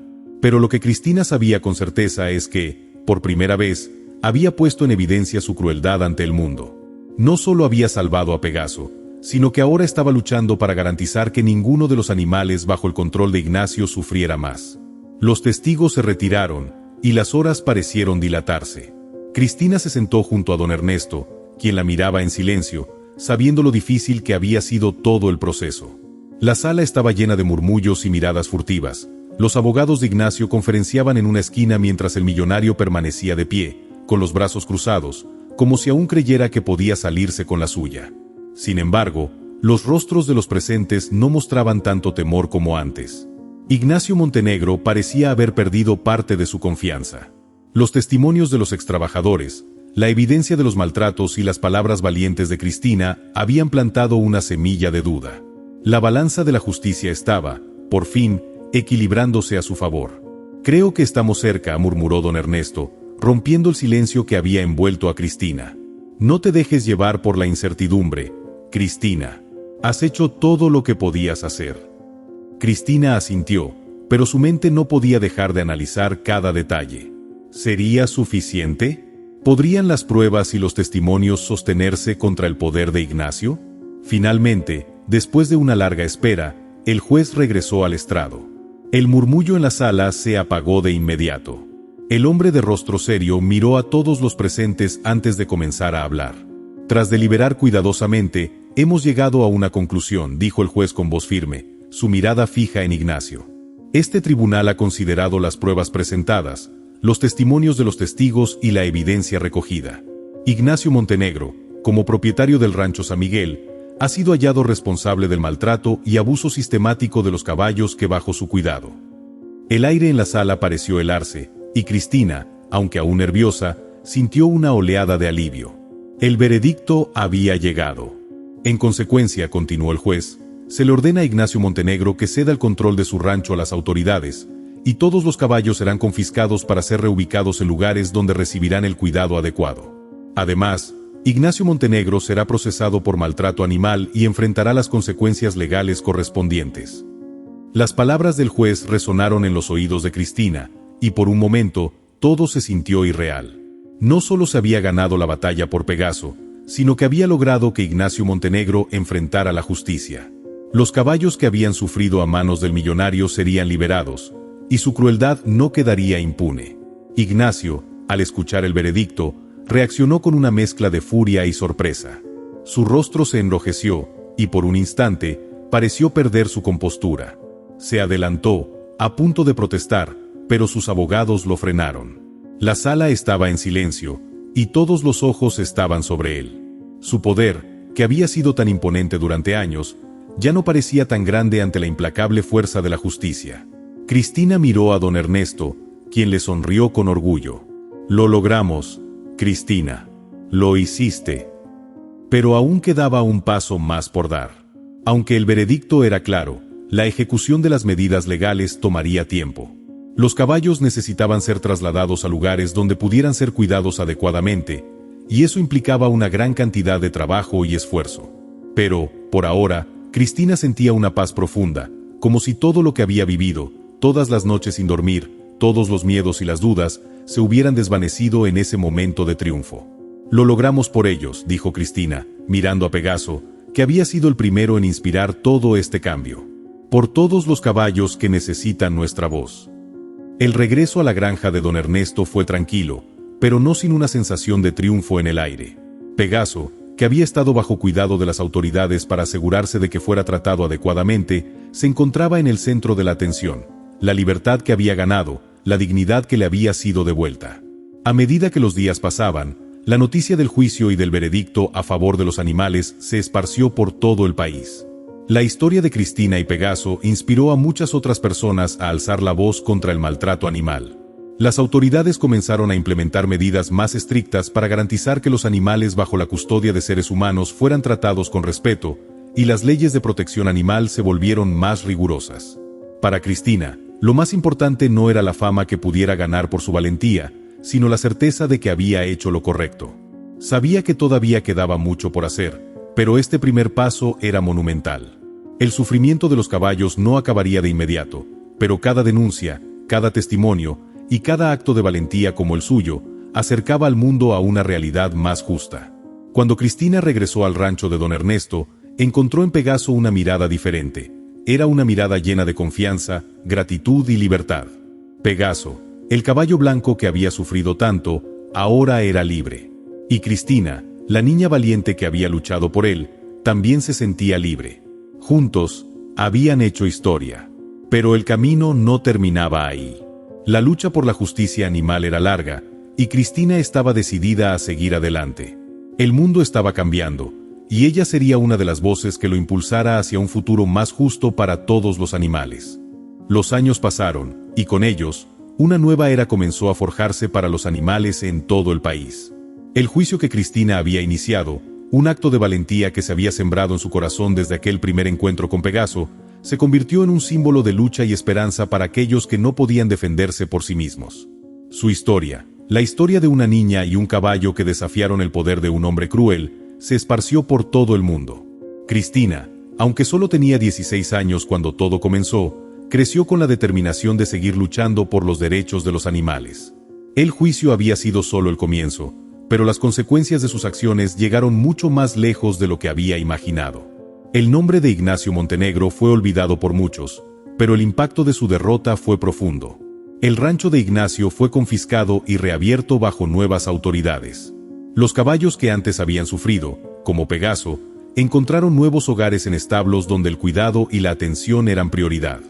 Pero lo que Cristina sabía con certeza es que, por primera vez, había puesto en evidencia su crueldad ante el mundo. No solo había salvado a Pegaso, sino que ahora estaba luchando para garantizar que ninguno de los animales bajo el control de Ignacio sufriera más. Los testigos se retiraron, y las horas parecieron dilatarse. Cristina se sentó junto a don Ernesto, quien la miraba en silencio, sabiendo lo difícil que había sido todo el proceso. La sala estaba llena de murmullos y miradas furtivas. Los abogados de Ignacio conferenciaban en una esquina mientras el millonario permanecía de pie, con los brazos cruzados, como si aún creyera que podía salirse con la suya. Sin embargo, los rostros de los presentes no mostraban tanto temor como antes. Ignacio Montenegro parecía haber perdido parte de su confianza. Los testimonios de los extrabajadores, la evidencia de los maltratos y las palabras valientes de Cristina habían plantado una semilla de duda. La balanza de la justicia estaba, por fin, equilibrándose a su favor. «Creo que estamos cerca», murmuró don Ernesto, rompiendo el silencio que había envuelto a Cristina. «No te dejes llevar por la incertidumbre, Cristina. Has hecho todo lo que podías hacer». Cristina asintió, pero su mente no podía dejar de analizar cada detalle. ¿Sería suficiente? ¿Podrían las pruebas y los testimonios sostenerse contra el poder de Ignacio? Finalmente, después de una larga espera, el juez regresó al estrado. El murmullo en la sala se apagó de inmediato. El hombre de rostro serio miró a todos los presentes antes de comenzar a hablar. «Tras deliberar cuidadosamente, hemos llegado a una conclusión», dijo el juez con voz firme, su mirada fija en Ignacio. «Este tribunal ha considerado las pruebas presentadas, los testimonios de los testigos y la evidencia recogida. Ignacio Montenegro, como propietario del rancho San Miguel, ha sido hallado responsable del maltrato y abuso sistemático de los caballos que bajo su cuidado». El aire en la sala pareció helarse, y Cristina, aunque aún nerviosa, sintió una oleada de alivio. El veredicto había llegado. En consecuencia, continuó el juez, se le ordena a Ignacio Montenegro que ceda el control de su rancho a las autoridades, y todos los caballos serán confiscados para ser reubicados en lugares donde recibirán el cuidado adecuado. Además, Ignacio Montenegro será procesado por maltrato animal y enfrentará las consecuencias legales correspondientes. Las palabras del juez resonaron en los oídos de Cristina, y por un momento, todo se sintió irreal. No solo se había ganado la batalla por Pegaso, sino que había logrado que Ignacio Montenegro enfrentara la justicia. Los caballos que habían sufrido a manos del millonario serían liberados, y su crueldad no quedaría impune. Ignacio, al escuchar el veredicto, reaccionó con una mezcla de furia y sorpresa. Su rostro se enrojeció, y por un instante, pareció perder su compostura. Se adelantó, a punto de protestar, pero sus abogados lo frenaron. La sala estaba en silencio, y todos los ojos estaban sobre él. Su poder, que había sido tan imponente durante años, ya no parecía tan grande ante la implacable fuerza de la justicia. Cristina miró a don Ernesto, quien le sonrió con orgullo. «Lo logramos, Cristina. Lo hiciste». Pero aún quedaba un paso más por dar. Aunque el veredicto era claro, la ejecución de las medidas legales tomaría tiempo. Los caballos necesitaban ser trasladados a lugares donde pudieran ser cuidados adecuadamente, y eso implicaba una gran cantidad de trabajo y esfuerzo. Pero, por ahora, Cristina sentía una paz profunda, como si todo lo que había vivido, todas las noches sin dormir, todos los miedos y las dudas, se hubieran desvanecido en ese momento de triunfo. «Lo logramos por ellos», dijo Cristina, mirando a Pegaso, que había sido el primero en inspirar todo este cambio. «Por todos los caballos que necesitan nuestra voz». El regreso a la granja de don Ernesto fue tranquilo, pero no sin una sensación de triunfo en el aire. Pegaso, que había estado bajo cuidado de las autoridades para asegurarse de que fuera tratado adecuadamente, se encontraba en el centro de la atención. La libertad que había ganado, la dignidad que le había sido devuelta. A medida que los días pasaban, la noticia del juicio y del veredicto a favor de los animales se esparció por todo el país. La historia de Cristina y Pegaso inspiró a muchas otras personas a alzar la voz contra el maltrato animal. Las autoridades comenzaron a implementar medidas más estrictas para garantizar que los animales bajo la custodia de seres humanos fueran tratados con respeto, y las leyes de protección animal se volvieron más rigurosas. Para Cristina, lo más importante no era la fama que pudiera ganar por su valentía, sino la certeza de que había hecho lo correcto. Sabía que todavía quedaba mucho por hacer, pero este primer paso era monumental. El sufrimiento de los caballos no acabaría de inmediato, pero cada denuncia, cada testimonio y cada acto de valentía como el suyo, acercaba al mundo a una realidad más justa. Cuando Cristina regresó al rancho de don Ernesto, encontró en Pegaso una mirada diferente. Era una mirada llena de confianza, gratitud y libertad. Pegaso, el caballo blanco que había sufrido tanto, ahora era libre. Y Cristina, la niña valiente que había luchado por él, también se sentía libre. Juntos, habían hecho historia. Pero el camino no terminaba ahí. La lucha por la justicia animal era larga, y Cristina estaba decidida a seguir adelante. El mundo estaba cambiando, y ella sería una de las voces que lo impulsara hacia un futuro más justo para todos los animales. Los años pasaron, y con ellos, una nueva era comenzó a forjarse para los animales en todo el país. El juicio que Cristina había iniciado, un acto de valentía que se había sembrado en su corazón desde aquel primer encuentro con Pegaso, se convirtió en un símbolo de lucha y esperanza para aquellos que no podían defenderse por sí mismos. Su historia, la historia de una niña y un caballo que desafiaron el poder de un hombre cruel, se esparció por todo el mundo. Cristina, aunque solo tenía 16 años cuando todo comenzó, creció con la determinación de seguir luchando por los derechos de los animales. El juicio había sido solo el comienzo, pero las consecuencias de sus acciones llegaron mucho más lejos de lo que había imaginado. El nombre de Ignacio Montenegro fue olvidado por muchos, pero el impacto de su derrota fue profundo. El rancho de Ignacio fue confiscado y reabierto bajo nuevas autoridades. Los caballos que antes habían sufrido, como Pegaso, encontraron nuevos hogares en establos donde el cuidado y la atención eran prioridad.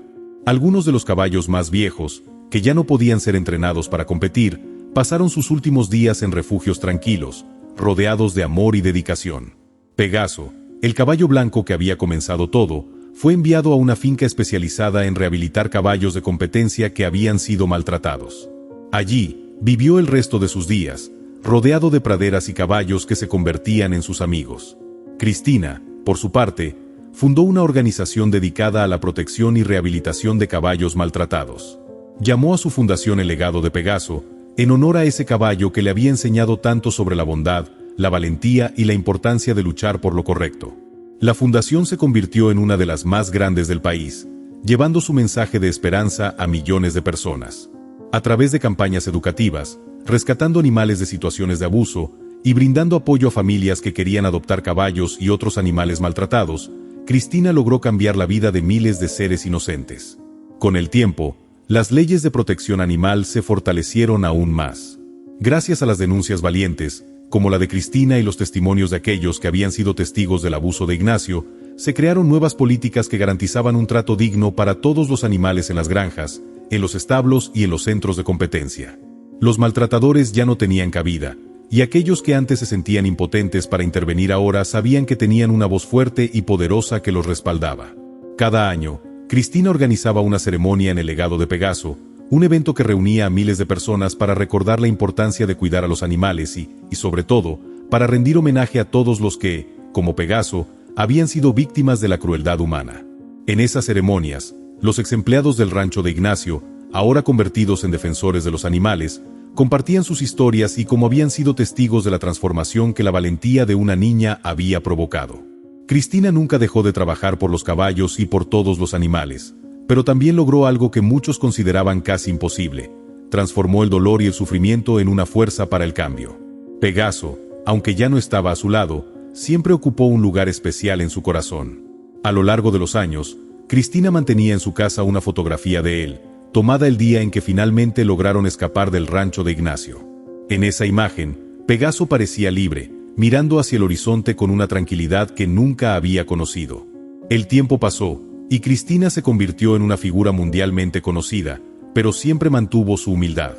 Algunos de los caballos más viejos, que ya no podían ser entrenados para competir, pasaron sus últimos días en refugios tranquilos, rodeados de amor y dedicación. Pegaso, el caballo blanco que había comenzado todo, fue enviado a una finca especializada en rehabilitar caballos de competencia que habían sido maltratados. Allí, vivió el resto de sus días, rodeado de praderas y caballos que se convertían en sus amigos. Cristina, por su parte, fundó una organización dedicada a la protección y rehabilitación de caballos maltratados. Llamó a su fundación El Legado de Pegaso, en honor a ese caballo que le había enseñado tanto sobre la bondad, la valentía y la importancia de luchar por lo correcto. La fundación se convirtió en una de las más grandes del país, llevando su mensaje de esperanza a millones de personas. A través de campañas educativas, rescatando animales de situaciones de abuso y brindando apoyo a familias que querían adoptar caballos y otros animales maltratados, Cristina logró cambiar la vida de miles de seres inocentes. Con el tiempo, las leyes de protección animal se fortalecieron aún más. Gracias a las denuncias valientes, como la de Cristina y los testimonios de aquellos que habían sido testigos del abuso de Ignacio, se crearon nuevas políticas que garantizaban un trato digno para todos los animales en las granjas, en los establos y en los centros de competencia. Los maltratadores ya no tenían cabida, y aquellos que antes se sentían impotentes para intervenir ahora sabían que tenían una voz fuerte y poderosa que los respaldaba. Cada año, Cristina organizaba una ceremonia en el Legado de Pegaso, un evento que reunía a miles de personas para recordar la importancia de cuidar a los animales y sobre todo, para rendir homenaje a todos los que, como Pegaso, habían sido víctimas de la crueldad humana. En esas ceremonias, los exempleados del rancho de Ignacio, ahora convertidos en defensores de los animales, compartían sus historias y cómo habían sido testigos de la transformación que la valentía de una niña había provocado. Cristina nunca dejó de trabajar por los caballos y por todos los animales, pero también logró algo que muchos consideraban casi imposible: transformó el dolor y el sufrimiento en una fuerza para el cambio. Pegaso, aunque ya no estaba a su lado, siempre ocupó un lugar especial en su corazón. A lo largo de los años, Cristina mantenía en su casa una fotografía de él, tomada el día en que finalmente lograron escapar del rancho de Ignacio. En esa imagen, Pegaso parecía libre, mirando hacia el horizonte con una tranquilidad que nunca había conocido. El tiempo pasó, y Cristina se convirtió en una figura mundialmente conocida, pero siempre mantuvo su humildad.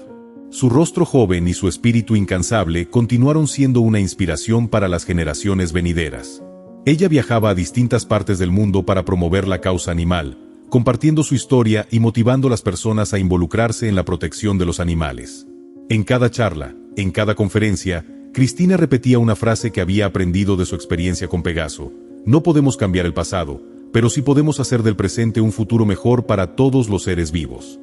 Su rostro joven y su espíritu incansable continuaron siendo una inspiración para las generaciones venideras. Ella viajaba a distintas partes del mundo para promover la causa animal, compartiendo su historia y motivando a las personas a involucrarse en la protección de los animales. En cada charla, en cada conferencia, Cristina repetía una frase que había aprendido de su experiencia con Pegaso: no podemos cambiar el pasado, pero sí podemos hacer del presente un futuro mejor para todos los seres vivos.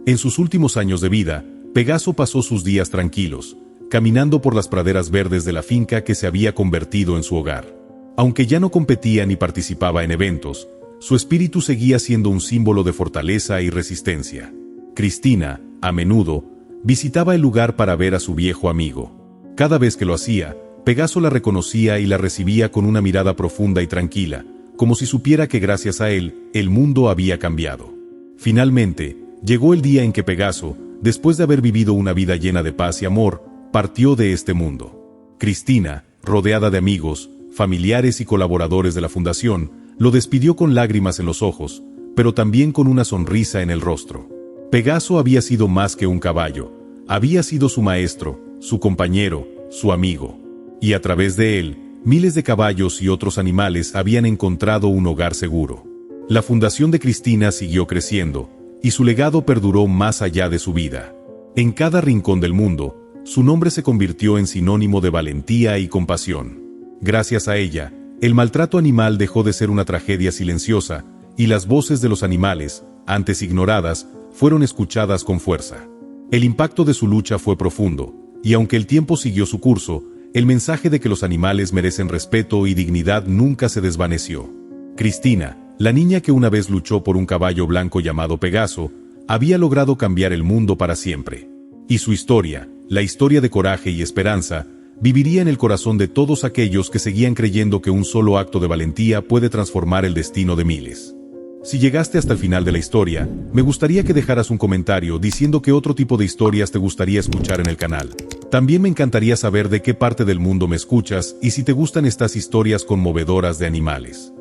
En sus últimos años de vida, Pegaso pasó sus días tranquilos, caminando por las praderas verdes de la finca que se había convertido en su hogar. Aunque ya no competía ni participaba en eventos, su espíritu seguía siendo un símbolo de fortaleza y resistencia. Cristina, a menudo, visitaba el lugar para ver a su viejo amigo. Cada vez que lo hacía, Pegaso la reconocía y la recibía con una mirada profunda y tranquila, como si supiera que gracias a él, el mundo había cambiado. Finalmente, llegó el día en que Pegaso, después de haber vivido una vida llena de paz y amor, partió de este mundo. Cristina, rodeada de amigos, familiares y colaboradores de la fundación, lo despidió con lágrimas en los ojos, pero también con una sonrisa en el rostro. Pegaso había sido más que un caballo, había sido su maestro, su compañero, su amigo. Y a través de él, miles de caballos y otros animales habían encontrado un hogar seguro. La fundación de Cristina siguió creciendo, y su legado perduró más allá de su vida. En cada rincón del mundo, su nombre se convirtió en sinónimo de valentía y compasión. Gracias a ella, el maltrato animal dejó de ser una tragedia silenciosa, y las voces de los animales, antes ignoradas, fueron escuchadas con fuerza. El impacto de su lucha fue profundo, y aunque el tiempo siguió su curso, el mensaje de que los animales merecen respeto y dignidad nunca se desvaneció. Cristina, la niña que una vez luchó por un caballo blanco llamado Pegaso, había logrado cambiar el mundo para siempre. Y su historia, la historia de coraje y esperanza, viviría en el corazón de todos aquellos que seguían creyendo que un solo acto de valentía puede transformar el destino de miles. Si llegaste hasta el final de la historia, me gustaría que dejaras un comentario diciendo qué otro tipo de historias te gustaría escuchar en el canal. También me encantaría saber de qué parte del mundo me escuchas y si te gustan estas historias conmovedoras de animales.